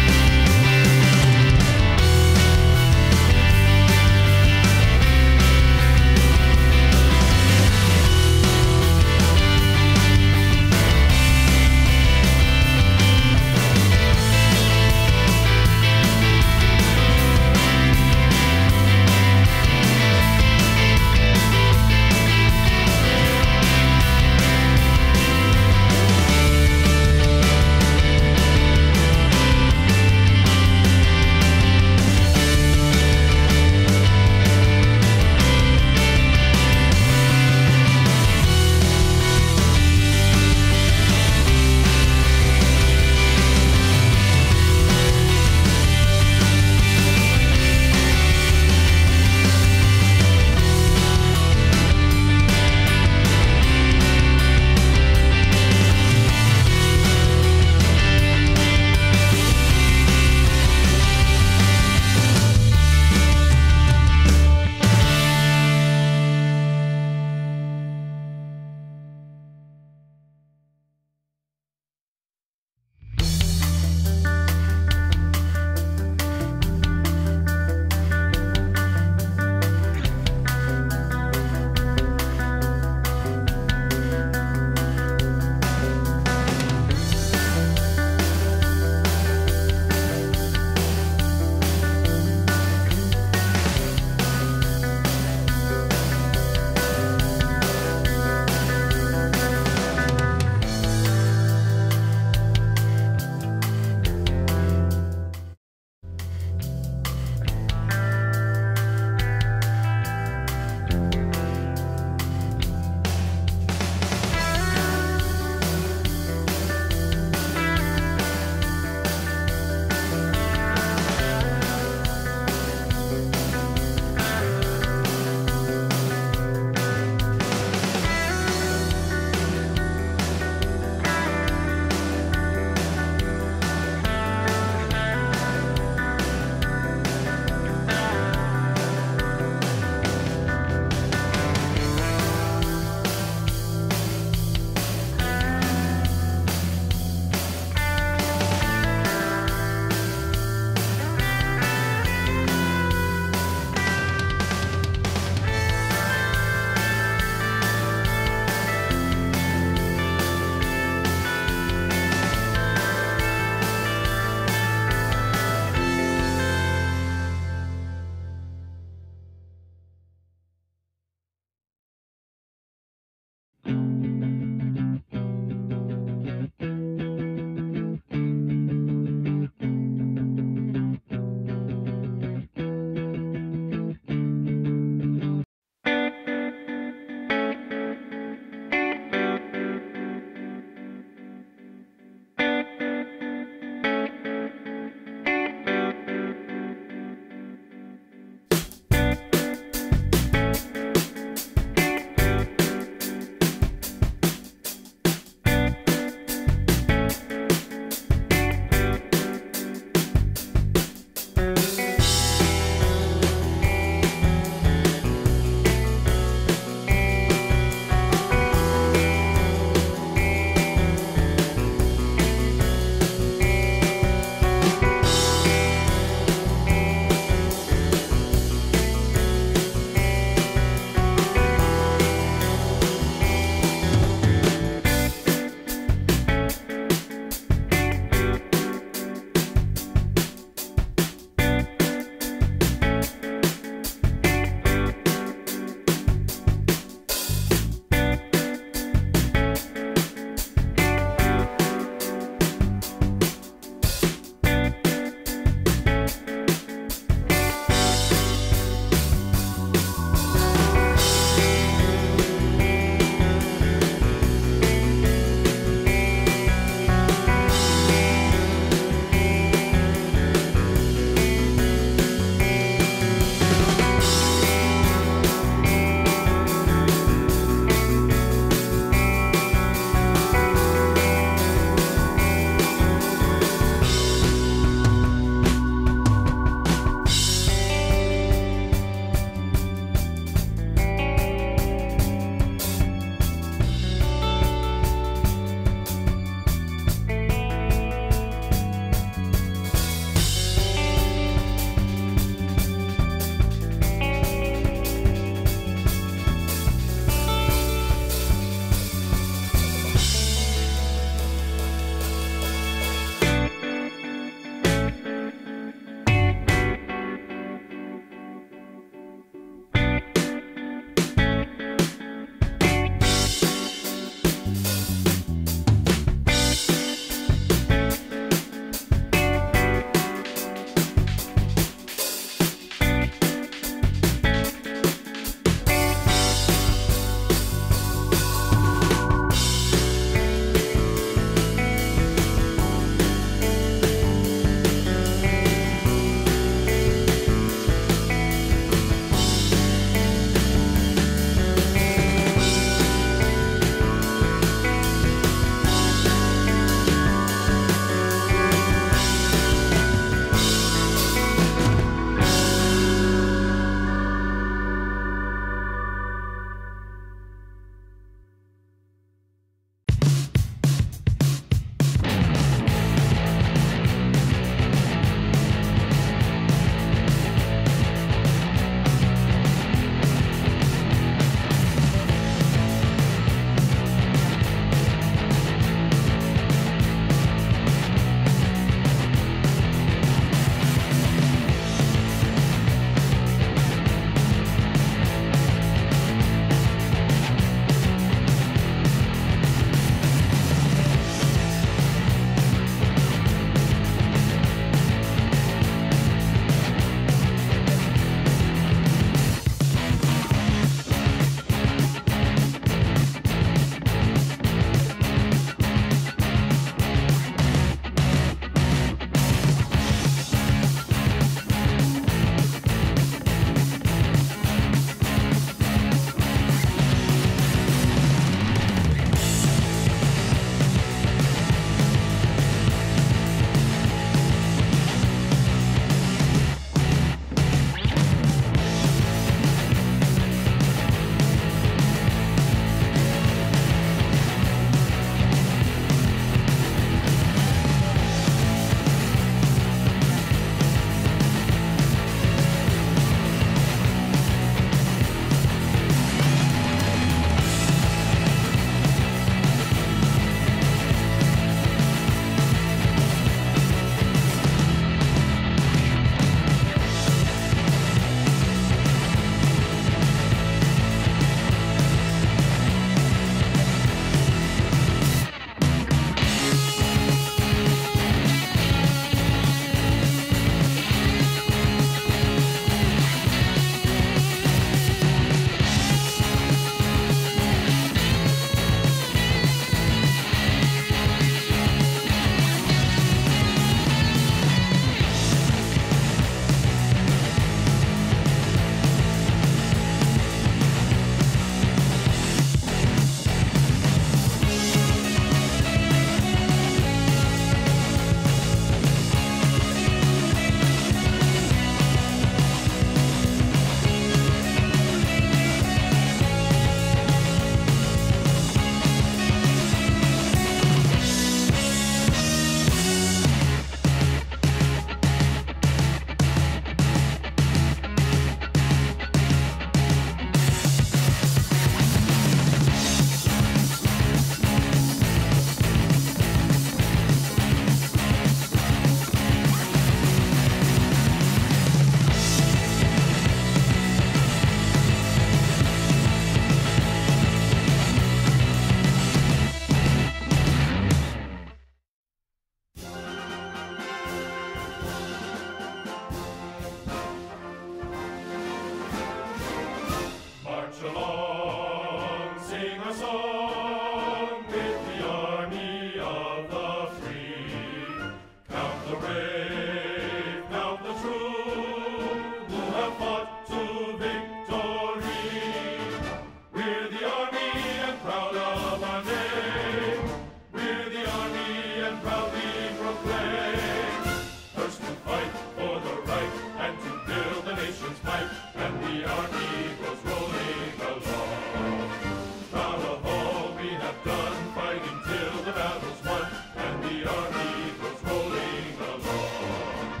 done fighting till the battle's won, and the army goes rolling along.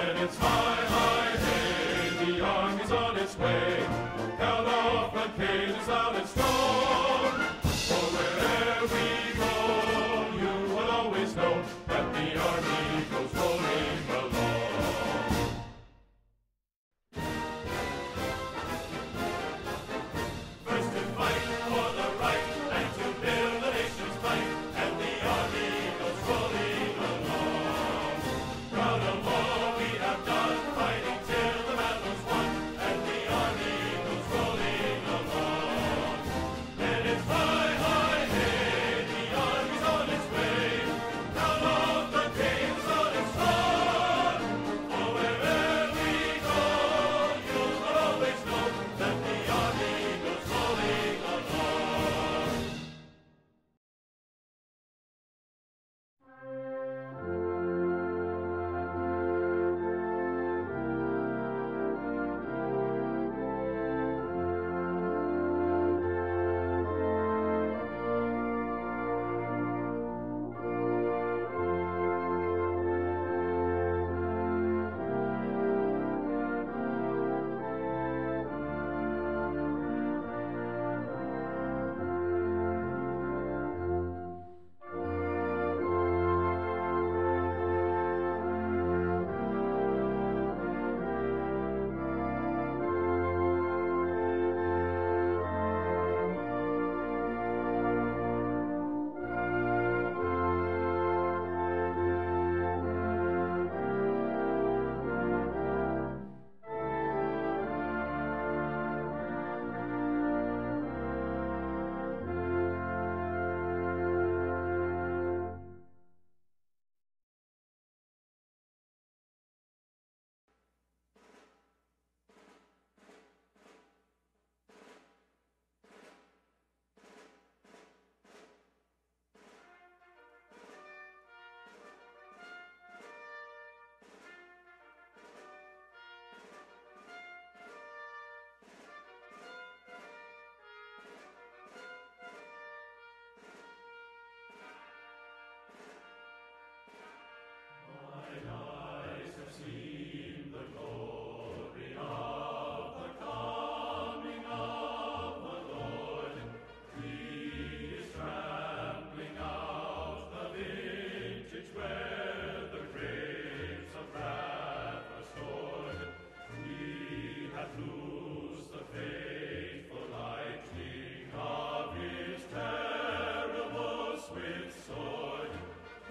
And it's high, high, hey, the army's on its way. Count off the cages loud and strong. For wherever we go, you will always know that the army goes rolling along. First to fight for the right and to build the nation's might, and the army goes rolling along. Proud of all we have done, fighting till the battle's won, and the army goes rolling along. And it's high, high, hey, the army's on its way. Count off the days on its run. For wherever we go, you will always know that the army goes rolling along.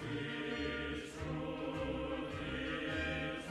His truth is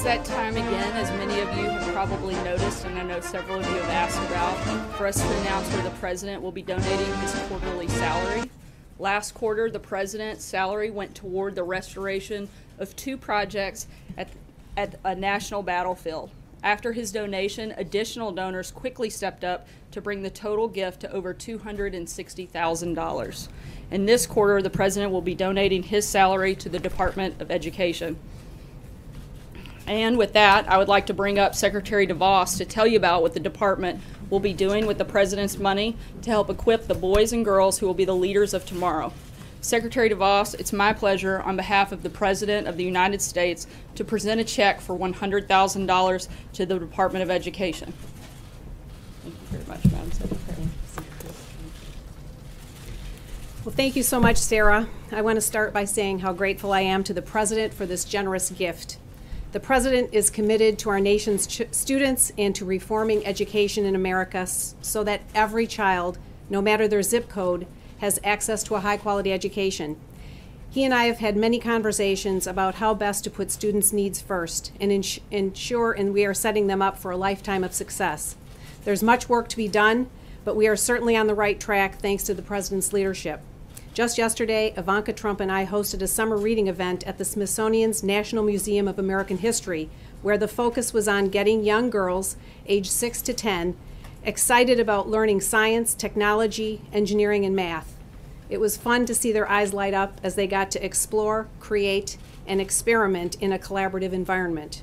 That time again, as many of you have probably noticed, and I know several of you have asked about, for us to announce where the president will be donating his quarterly salary. Last quarter, the president's salary went toward the restoration of 2 projects at a national battlefield. After his donation, additional donors quickly stepped up to bring the total gift to over $260,000. In this quarter, the president will be donating his salary to the Department of Education. And with that, I would like to bring up Secretary DeVos to tell you about what the department will be doing with the president's money to help equip the boys and girls who will be the leaders of tomorrow. Secretary DeVos, it's my pleasure on behalf of the President of the United States to present a check for $100,000 to the Department of Education. Thank you very much, Madam Secretary. Well, thank you so much, Sarah. I want to start by saying how grateful I am to the President for this generous gift. The President is committed to our nation's students and to reforming education in America so that every child, no matter their zip code, has access to a high-quality education. He and I have had many conversations about how best to put students' needs first and ensure and we are setting them up for a lifetime of success. There's much work to be done, but we are certainly on the right track thanks to the President's leadership. Just yesterday, Ivanka Trump and I hosted a summer reading event at the Smithsonian's National Museum of American History, where the focus was on getting young girls, aged 6 to 10, excited about learning science, technology, engineering, and math. It was fun to see their eyes light up as they got to explore, create, and experiment in a collaborative environment.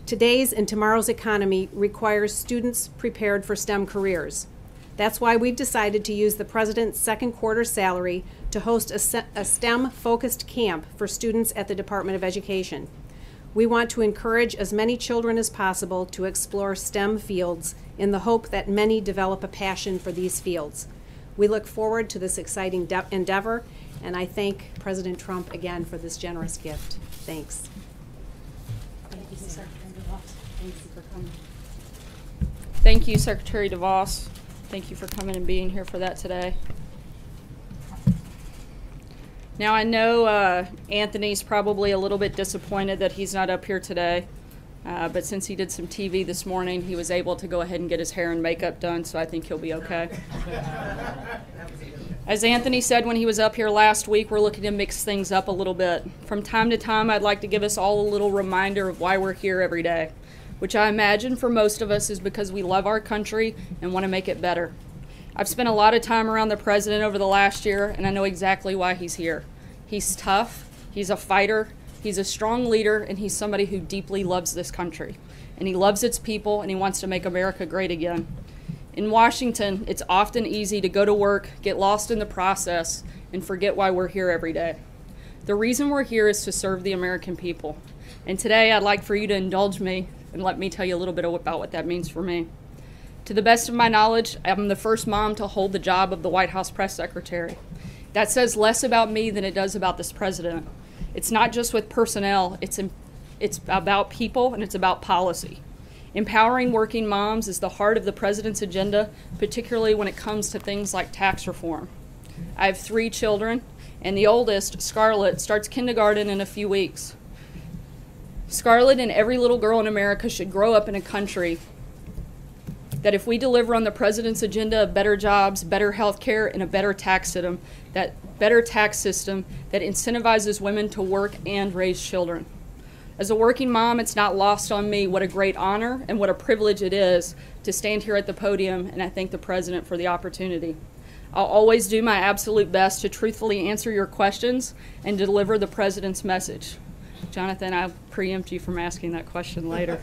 Today's and tomorrow's economy requires students prepared for STEM careers. That's why we've decided to use the President's second quarter salary to host a STEM-focused camp for students at the Department of Education. We want to encourage as many children as possible to explore STEM fields in the hope that many develop a passion for these fields. We look forward to this exciting endeavor, and I thank President Trump again for this generous gift. Thanks. Thank you, Secretary DeVos. Thank you for coming. Thank you, Secretary DeVos. Thank you for coming and being here for that today. Now, I know Anthony's probably a little bit disappointed that he's not up here today, but since he did some TV this morning, he was able to go ahead and get his hair and makeup done, so I think he'll be okay. As Anthony said when he was up here last week, we're looking to mix things up a little bit. From time to time, I'd like to give us all a little reminder of why we're here every day, which I imagine for most of us is because we love our country and want to make it better. I've spent a lot of time around the president over the last year, and I know exactly why he's here. He's tough, he's a fighter, he's a strong leader, and he's somebody who deeply loves this country. And he loves its people, and he wants to make America great again. In Washington, it's often easy to go to work, get lost in the process, and forget why we're here every day. The reason we're here is to serve the American people. And today I'd like for you to indulge me and let me tell you a little bit about what that means for me. To the best of my knowledge, I'm the first mom to hold the job of the White House press secretary. That says less about me than it does about this president. It's not just with personnel, it's about people and it's about policy. Empowering working moms is the heart of the president's agenda, particularly when it comes to things like tax reform. I have 3 children, and the oldest, Scarlett, starts kindergarten in a few weeks. Scarlett and every little girl in America should grow up in a country that if we deliver on the president's agenda of better jobs, better health care, and a better tax system, that incentivizes women to work and raise children. As a working mom, it's not lost on me what a great honor and what a privilege it is to stand here at the podium, and I thank the president for the opportunity. I'll always do my absolute best to truthfully answer your questions and deliver the president's message. Jonathan, I'll preempt you from asking that question later.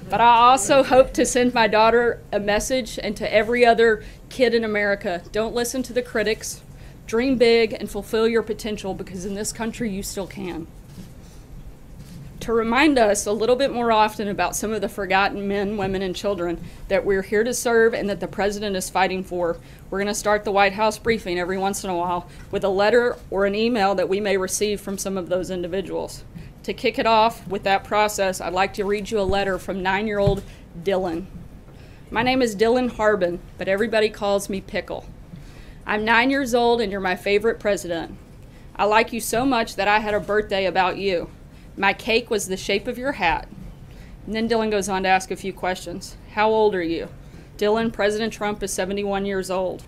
But I also hope to send my daughter a message, and to every other kid in America: don't listen to the critics, dream big, and fulfill your potential, because in this country you still can. To remind us a little bit more often about some of the forgotten men, women, and children that we're here to serve and that the president is fighting for, we're going to start the White House briefing every once in a while with a letter or an email that we may receive from some of those individuals. To kick it off with that process, I'd like to read you a letter from 9-year-old Dylan. My name is Dylan Harbin, but everybody calls me Pickle. I'm 9 years old and you're my favorite president. I like you so much that I had a birthday about you. My cake was the shape of your hat. And then Dylan goes on to ask a few questions. How old are you? Dylan, President Trump is 71 years old.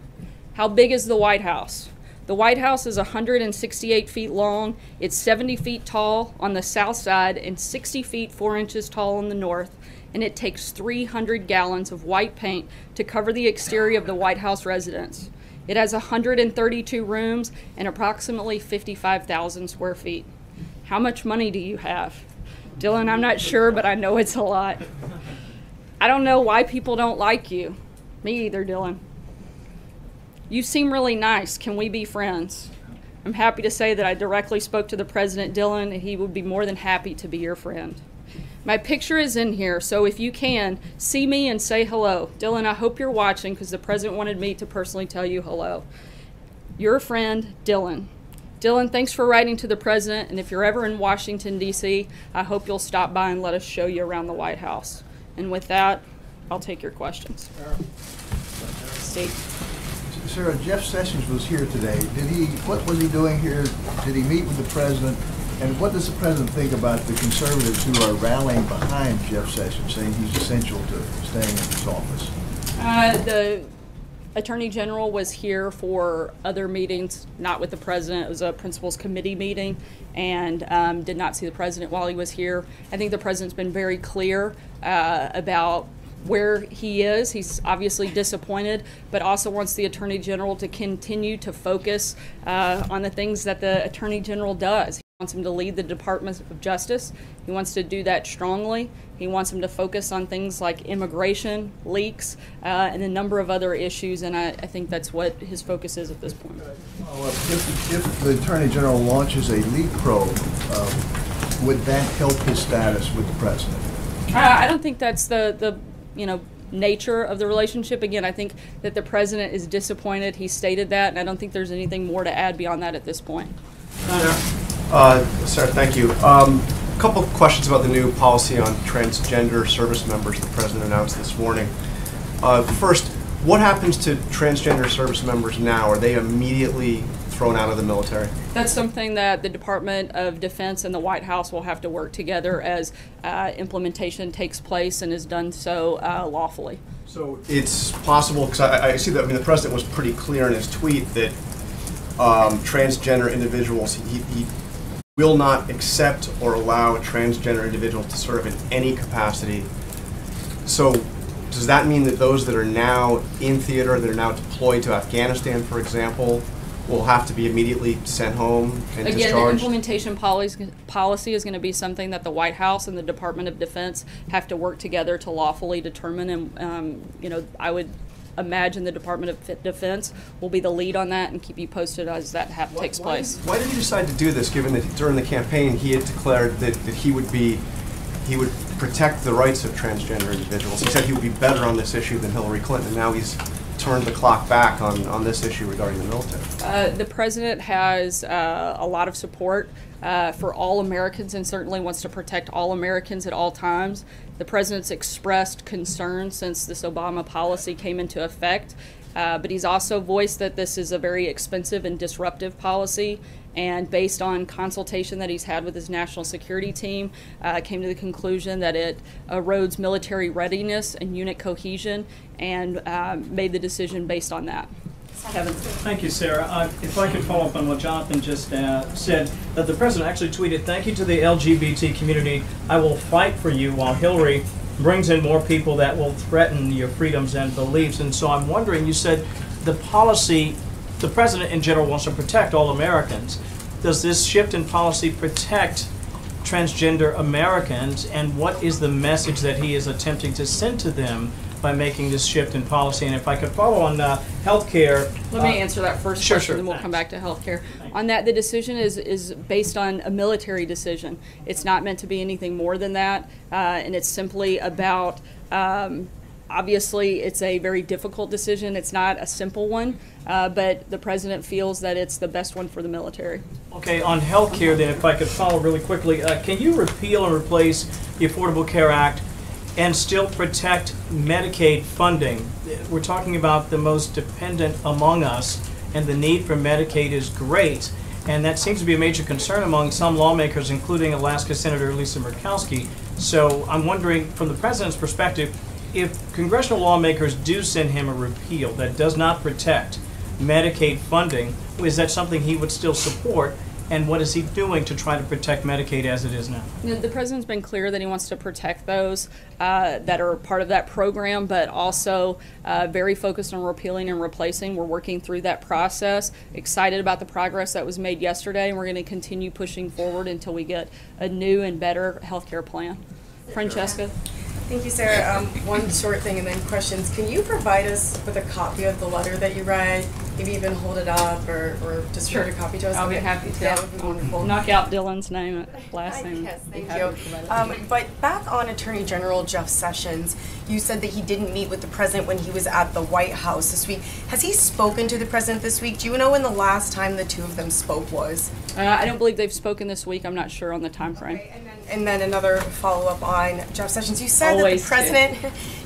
How big is the White House? The White House is 168 feet long. It's 70 feet tall on the south side and 60 feet 4 inches tall on the north. And it takes 300 gallons of white paint to cover the exterior of the White House residence. It has 132 rooms and approximately 55,000 square feet. How much money do you have? Dylan, I'm not sure, but I know it's a lot. I don't know why people don't like you. Me either, Dylan. You seem really nice. Can we be friends? I'm happy to say that I directly spoke to the president, Dylan, and he would be more than happy to be your friend. My picture is in here, so if you can, see me and say hello. Dylan, I hope you're watching because the president wanted me to personally tell you hello. Your friend, Dylan. Dylan, thanks for writing to the president, and if you're ever in Washington, D.C., I hope you'll stop by and let us show you around the White House. And with that, I'll take your questions. Steve. Sarah, Jeff Sessions was here today. What was he doing here? Did he meet with the president? And what does the president think about the conservatives who are rallying behind Jeff Sessions, saying he's essential to staying in his office? The Attorney General was here for other meetings, not with the president. It was a principals committee meeting, and did not see the president while he was here. I think the president's been very clear about where he is. He's obviously disappointed, but also wants the Attorney General to continue to focus on the things that the Attorney General does. He wants him to lead the Department of Justice. He wants to do that strongly. He wants him to focus on things like immigration, leaks, and a number of other issues, and I think that's what his focus is at this point. If the Attorney General launches a leak probe, would that help his status with the president? I don't think that's the nature of the relationship. Again, I think that the president is disappointed. He stated that, and I don't think there's anything more to add beyond that at this point. Sarah, thank you. A couple of questions about the new policy on transgender service members the president announced this morning. First, what happens to transgender service members now? Are they immediately thrown out of the military? That's something that the Department of Defense and the White House will have to work together as implementation takes place and is done so lawfully. So it's possible, because I see that, the president was pretty clear in his tweet that transgender individuals, he will not accept or allow a transgender individual to serve in any capacity. So does that mean that those that are now in theater, that are now deployed to Afghanistan, for example, will have to be immediately sent home and discharged? Again, the implementation policy is going to be something that the White House and the Department of Defense have to work together to lawfully determine. And I would imagine the Department of Defense will be the lead on that and keep you posted as that takes place. Why did he decide to do this, given that during the campaign he had declared that he would protect the rights of transgender individuals? He said he would be better on this issue than Hillary Clinton, and now he's turned the clock back on this issue regarding the military. The president has a lot of support for all Americans and certainly wants to protect all Americans at all times. The president's expressed concern since this Obama policy came into effect, but he's also voiced that this is a very expensive and disruptive policy, and based on consultation that he's had with his national security team, came to the conclusion that it erodes military readiness and unit cohesion, and made the decision based on that. Kevin. Thank you, Sarah. If I could follow up on what Jonathan just said, that the president actually tweeted, "Thank you to the LGBT community. I will fight for you," while Hillary brings in more people that will threaten your freedoms and beliefs. And so I'm wondering, you said the policy, the president in general wants to protect all Americans. Does this shift in policy protect transgender Americans, and what is the message that he is attempting to send to them by making this shift in policy? And if I could follow on healthcare. Let me answer that first Sure, question, sure. then we'll come back to healthcare. On that, the decision is based on a military decision. It's not meant to be anything more than that, and it's simply about, obviously, it's a very difficult decision. It's not a simple one, but the president feels that it's the best one for the military. Okay, on healthcare then, if I could follow really quickly, can you repeal and replace the Affordable Care Act and still protect Medicaid funding? We're talking about the most dependent among us, and the need for Medicaid is great, and that seems to be a major concern among some lawmakers, including Alaska Senator Lisa Murkowski. So I'm wondering, from the president's perspective, if congressional lawmakers do send him a repeal that does not protect Medicaid funding, is that something he would still support? And what is he doing to try to protect Medicaid as it is now? The president's been clear that he wants to protect those that are part of that program, but also very focused on repealing and replacing. We're working through that process. Excited about the progress that was made yesterday, and we're going to continue pushing forward until we get a new and better health care plan. Francesca? Thank you, Sarah. One short thing and then questions. Can you provide us with a copy of the letter that you read? Maybe even hold it up or just read a copy to us? I'll be happy to. That would be wonderful. Knock out Dylan's name, last name. Yes, thank you. But back on Attorney General Jeff Sessions, you said that he didn't meet with the president when he was at the White House this week. Has he spoken to the president this week? Do you know when the last time the two of them spoke was? I don't believe they've spoken this week. I'm not sure on the time frame. Okay, and then another follow-up on Jeff Sessions. You said that the president,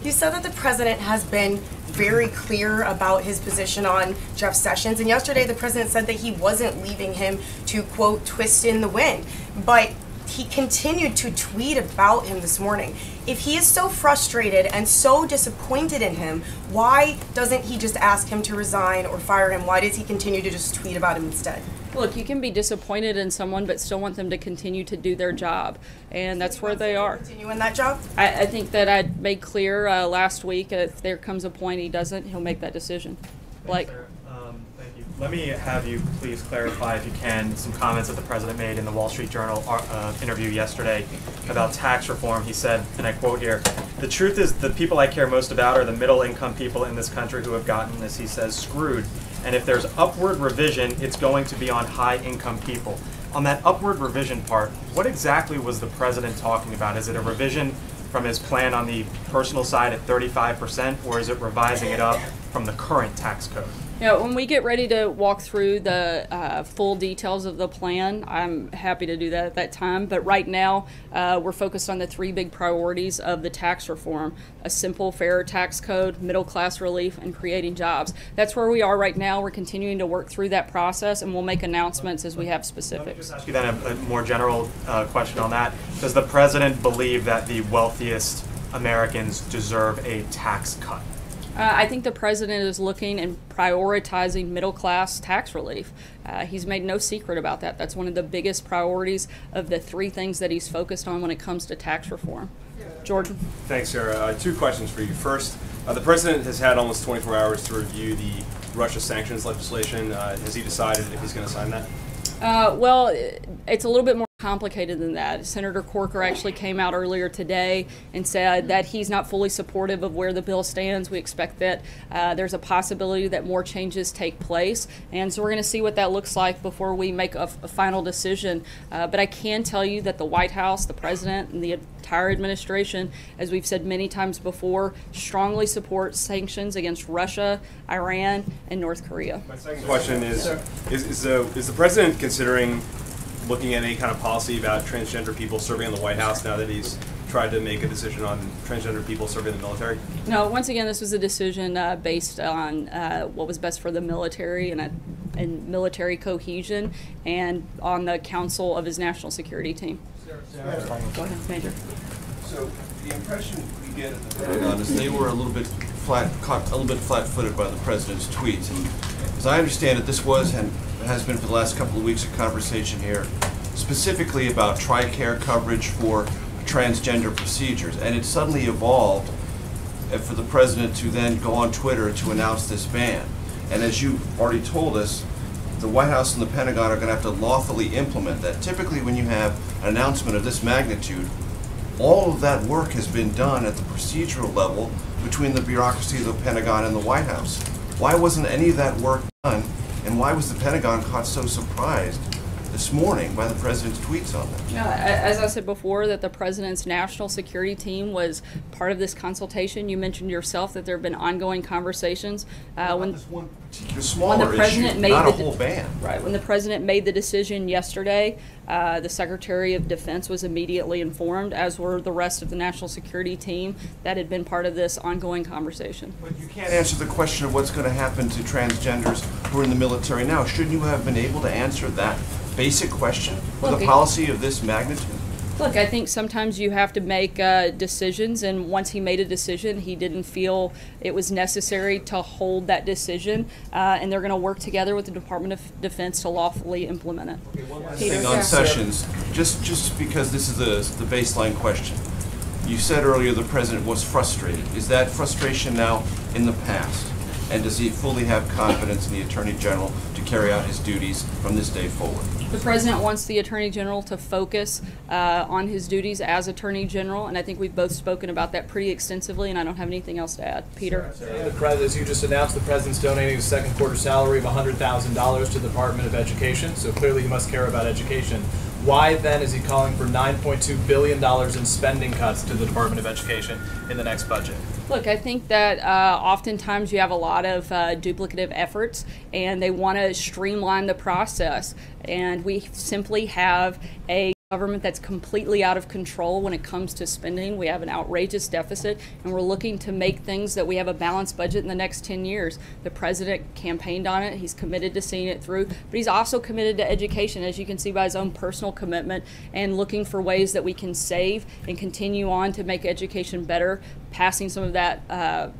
you said that the president has been very clear about his position on Jeff Sessions, and yesterday the president said that he wasn't leaving him to, quote, twist in the wind. But he continued to tweet about him this morning. If he is so frustrated and so disappointed in him, why doesn't he just ask him to resign or fire him? Why does he continue to just tweet about him instead? Look, you can be disappointed in someone but still want them to continue to do their job, and that's where they are. Continue in that job? I think that I made clear last week, if there comes a point he doesn't, he'll make that decision. Blake? Thank you. Let me have you please clarify, if you can, some comments that the president made in the Wall Street Journal interview yesterday about tax reform. He said, and I quote here, "The truth is the people I care most about are the middle-income people in this country who have gotten, as he says, screwed. And if there's upward revision, it's going to be on high-income people." On that upward revision part, what exactly was the president talking about? Is it a revision from his plan on the personal side at 35%, or is it revising it up from the current tax code? Yeah, when we get ready to walk through the full details of the plan, I'm happy to do that at that time. But right now, we're focused on the three big priorities of the tax reform: a simple, fair tax code, middle-class relief, and creating jobs. That's where we are right now. We're continuing to work through that process, and we'll make announcements as we have Let me specifics. just ask you then a more general question on that. Does the president believe that the wealthiest Americans deserve a tax cut? I think the president is looking and prioritizing middle-class tax relief. He's made no secret about that. That's one of the biggest priorities of the three things that he's focused on when it comes to tax reform. Jordan? Thanks, Sarah. Two questions for you. First, the president has had almost 24 hours to review the Russia sanctions legislation. Has he decided if he's going to sign that? Well, it's a little bit more complicated than that. Senator Corker actually came out earlier today and said that he's not fully supportive of where the bill stands. We expect that there's a possibility that more changes take place, and so we're going to see what that looks like before we make a final decision. But I can tell you that the White House, the President, and the entire administration, as we've said many times before, strongly supports sanctions against Russia, Iran, and North Korea. My second question is the President considering looking at any kind of policy about transgender people serving in the White House now that he's tried to make a decision on transgender people serving in the military? No, once again, this was a decision based on what was best for the military and military cohesion, and on the counsel of his national security team. Go ahead, Major. So the impression we get at the Pentagon is they were a little bit flat-footed by the president's tweets. And as I understand it, this was and has been for the last couple of weeks a conversation here specifically about TRICARE coverage for transgender procedures, and it suddenly evolved for the president to then go on Twitter to announce this ban. And as you already told us, the White House and the Pentagon are going to have to lawfully implement that. Typically when you have an announcement of this magnitude, all of that work has been done at the procedural level between the bureaucracy of the Pentagon and the White House. Why wasn't any of that work done, and why was the Pentagon caught so surprised this morning by the president's tweets on that? Yeah, as I said before, that the president's national security team was part of this consultation. You mentioned yourself that there have been ongoing conversations. When this one particular smaller issue, not a whole ban. Right. When the president made the decision yesterday, the Secretary of Defense was immediately informed, as were the rest of the national security team that had been part of this ongoing conversation. But you can't answer the question of what's going to happen to transgenders who are in the military now. Shouldn't you have been able to answer that basic question with a policy of this magnitude? Look, I think sometimes you have to make decisions, and once he made a decision, he didn't feel it was necessary to hold that decision, and they're going to work together with the Department of Defense to lawfully implement it. Okay, one last thing on Sessions, just because this is the baseline question. You said earlier the president was frustrated. Is that frustration now in the past? And does he fully have confidence in the Attorney General to carry out his duties from this day forward? The President wants the Attorney General to focus on his duties as Attorney General, and I think we've both spoken about that pretty extensively, and I don't have anything else to add. Peter? As you just announced, the President's donating a second quarter salary of $100,000 to the Department of Education, so clearly he must care about education. Why then is he calling for $9.2 billion in spending cuts to the Department of Education in the next budget? Look, I think that oftentimes you have a lot of duplicative efforts, and they want to streamline the process. And we simply have a government that's completely out of control when it comes to spending. We have an outrageous deficit, and we're looking to make things that we have a balanced budget in the next 10 years. The president campaigned on it. He's committed to seeing it through, but he's also committed to education, as you can see by his own personal commitment, and looking for ways that we can save and continue on to make education better, passing some of that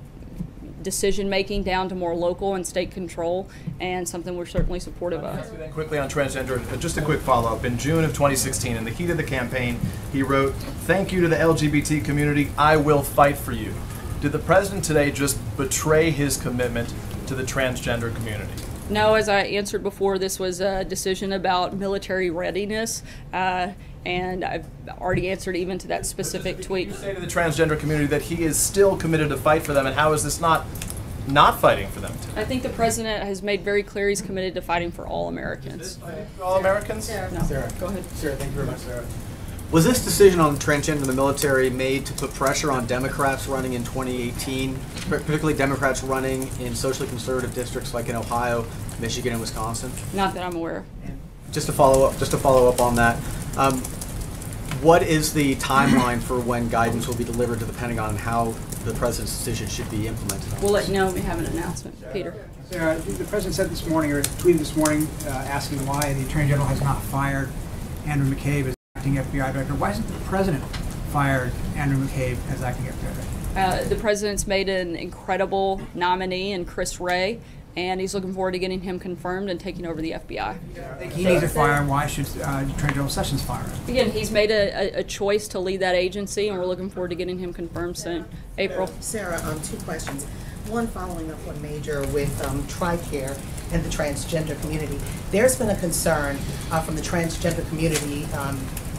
decision-making down to more local and state control, and something we're certainly supportive of. Quickly on transgender, just a quick follow-up. In June of 2016, in the heat of the campaign, he wrote, "Thank you to the LGBT community, I will fight for you." Did the president today just betray his commitment to the transgender community? No, as I answered before, this was a decision about military readiness, and I've already answered even to that specific tweet. You say to the transgender community that he is still committed to fight for them, and how is this not fighting for them today? I think the president has made very clear he's committed to fighting for all Americans. For all Americans? No. Sarah, Go ahead. Sarah, thank you very much, Sarah. Was this decision on transgender in the military made to put pressure on Democrats running in 2018, particularly Democrats running in socially conservative districts like in Ohio, Michigan, and Wisconsin? Not that I'm aware of. Just to follow up on that, what is the timeline for when guidance will be delivered to the Pentagon and how the president's decision should be implemented? We'll let you know when we have an announcement. Peter. Sarah, the president said this morning, or tweeted this morning, asking why the Attorney General has not fired Andrew McCabe as acting FBI director. Why hasn't the president fired Andrew McCabe as acting FBI director? The president's made an incredible nominee in Chris Wray, and he's looking forward to getting him confirmed and taking over the FBI. I think he needs to fire. Why should Attorney General Sessions fire him? Again, he's made a choice to lead that agency, and we're looking forward to getting him confirmed soon. April. Sarah, two questions. One, following up on Major with TRICARE. and the transgender community. There's been a concern from the transgender community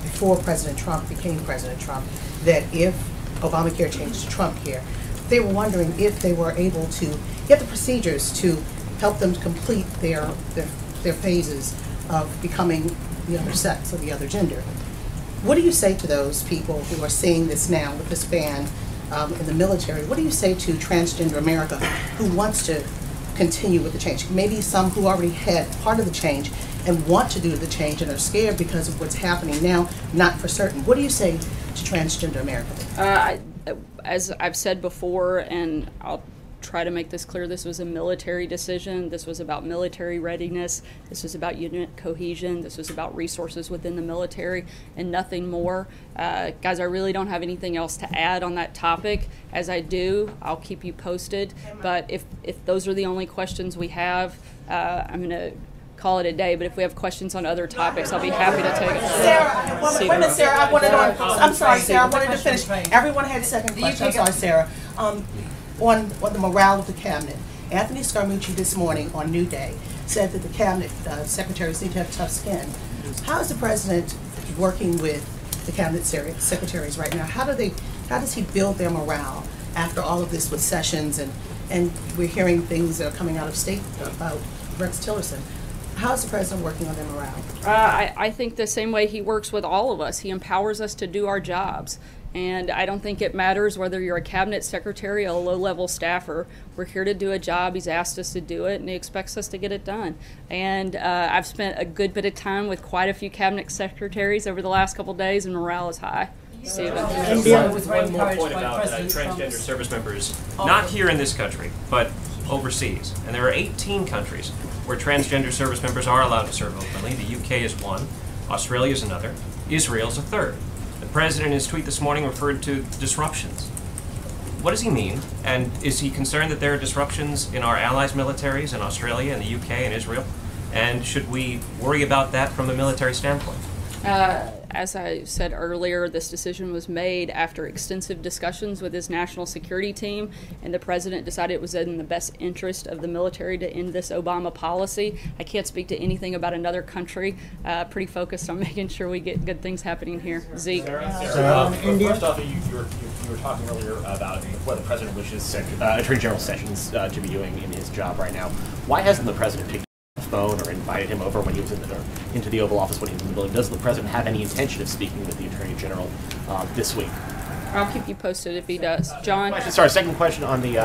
before President Trump became President Trump that if Obamacare changed to Trumpcare, they were wondering if they were able to get the procedures to help them complete their phases of becoming the other sex or the other gender. What do you say to those people who are seeing this now with this ban in the military? What do you say to Transgender America who wants to continue with the change? Maybe some who already had part of the change and want to do the change and are scared because of what's happening now, not for certain. What do you say to Transgender America? As I've said before, and I'll try to make this clear, this was a military decision. This was about military readiness. This was about unit cohesion. This was about resources within the military and nothing more. Guys, I really don't have anything else to add on that topic. As I do, I'll keep you posted. But if those are the only questions we have, I'm going to call it a day, but if we have questions on other topics, I'll be happy to take it. Sarah, wait a minute, Sarah, I'm sorry, Sarah, I wanted to finish. Everyone had a second question. I'm sorry, Sarah. On the morale of the cabinet, Anthony Scaramucci this morning on New Day said that the cabinet secretaries need to have tough skin. How is the president working with the cabinet secretaries right now? How does he build their morale after all of this with Sessions and we're hearing things that are coming out of state about Rex Tillerson? How is the president working on their morale? I think the same way he works with all of us. He empowers us to do our jobs. And I don't think it matters whether you're a cabinet secretary or a low-level staffer. We're here to do a job. He's asked us to do it, and he expects us to get it done. And I've spent a good bit of time with quite a few cabinet secretaries over the last couple of days, and morale is high. One more point about transgender service members, not here in this country, but overseas. And there are 18 countries where transgender service members are allowed to serve openly. The UK is one, Australia is another, Israel is a third. The president in his tweet this morning referred to disruptions. What does he mean? And is he concerned that there are disruptions in our allies' militaries in Australia and the UK and Israel? And should we worry about that from a military standpoint? As I said earlier, this decision was made after extensive discussions with his national security team, and the president decided it was in the best interest of the military to end this Obama policy. I can't speak to anything about another country. Pretty focused on making sure we get good things happening here. Zeke. First off, you were talking earlier about what the president wishes Attorney General Sessions to be doing in his job right now. Why hasn't the president picked the phone or invited him over when he was into the Oval Office when he was in the building? Does the president have any intention of speaking with the Attorney General this week? I'll keep you posted if he does. John? Second question on the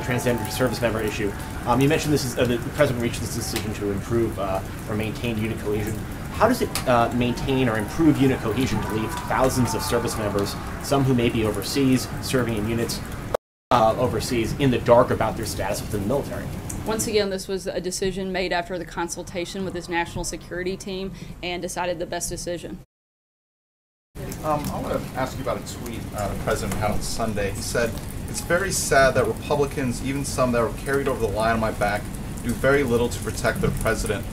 transgender service member issue. You mentioned this is the president reached this decision to improve or maintain unit cohesion. How does it maintain or improve unit cohesion to leave thousands of service members, some who may be overseas, serving in units overseas, in the dark about their status within the military? Once again, this was a decision made after the consultation with his national security team and decided the best decision. I want to ask you about a tweet the president had on Sunday. He said, "It's very sad that Republicans, even some that were carried over the line on my back, do very little to protect their president."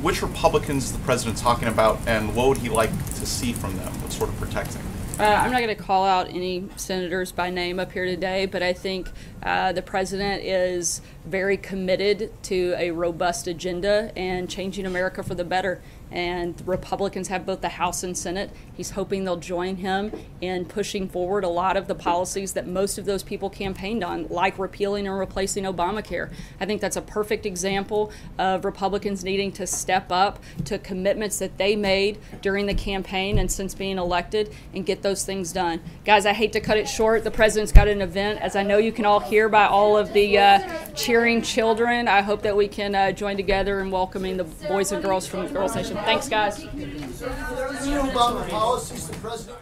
Which Republicans is the president talking about, and what would he like to see from them? What sort of protecting? I'm not going to call out any senators by name up here today, but I think the president is very committed to a robust agenda and changing America for the better. And Republicans have both the House and Senate. He's hoping they'll join him in pushing forward a lot of the policies that most of those people campaigned on, like repealing and replacing Obamacare. I think that's a perfect example of Republicans needing to step up to commitments that they made during the campaign and since being elected and get those things done. Guys, I hate to cut it short. The president's got an event, as I know you can all hear by all of the cheering children. I hope that we can join together in welcoming the boys and girls from Girls Nation. Thanks, guys. Policies the president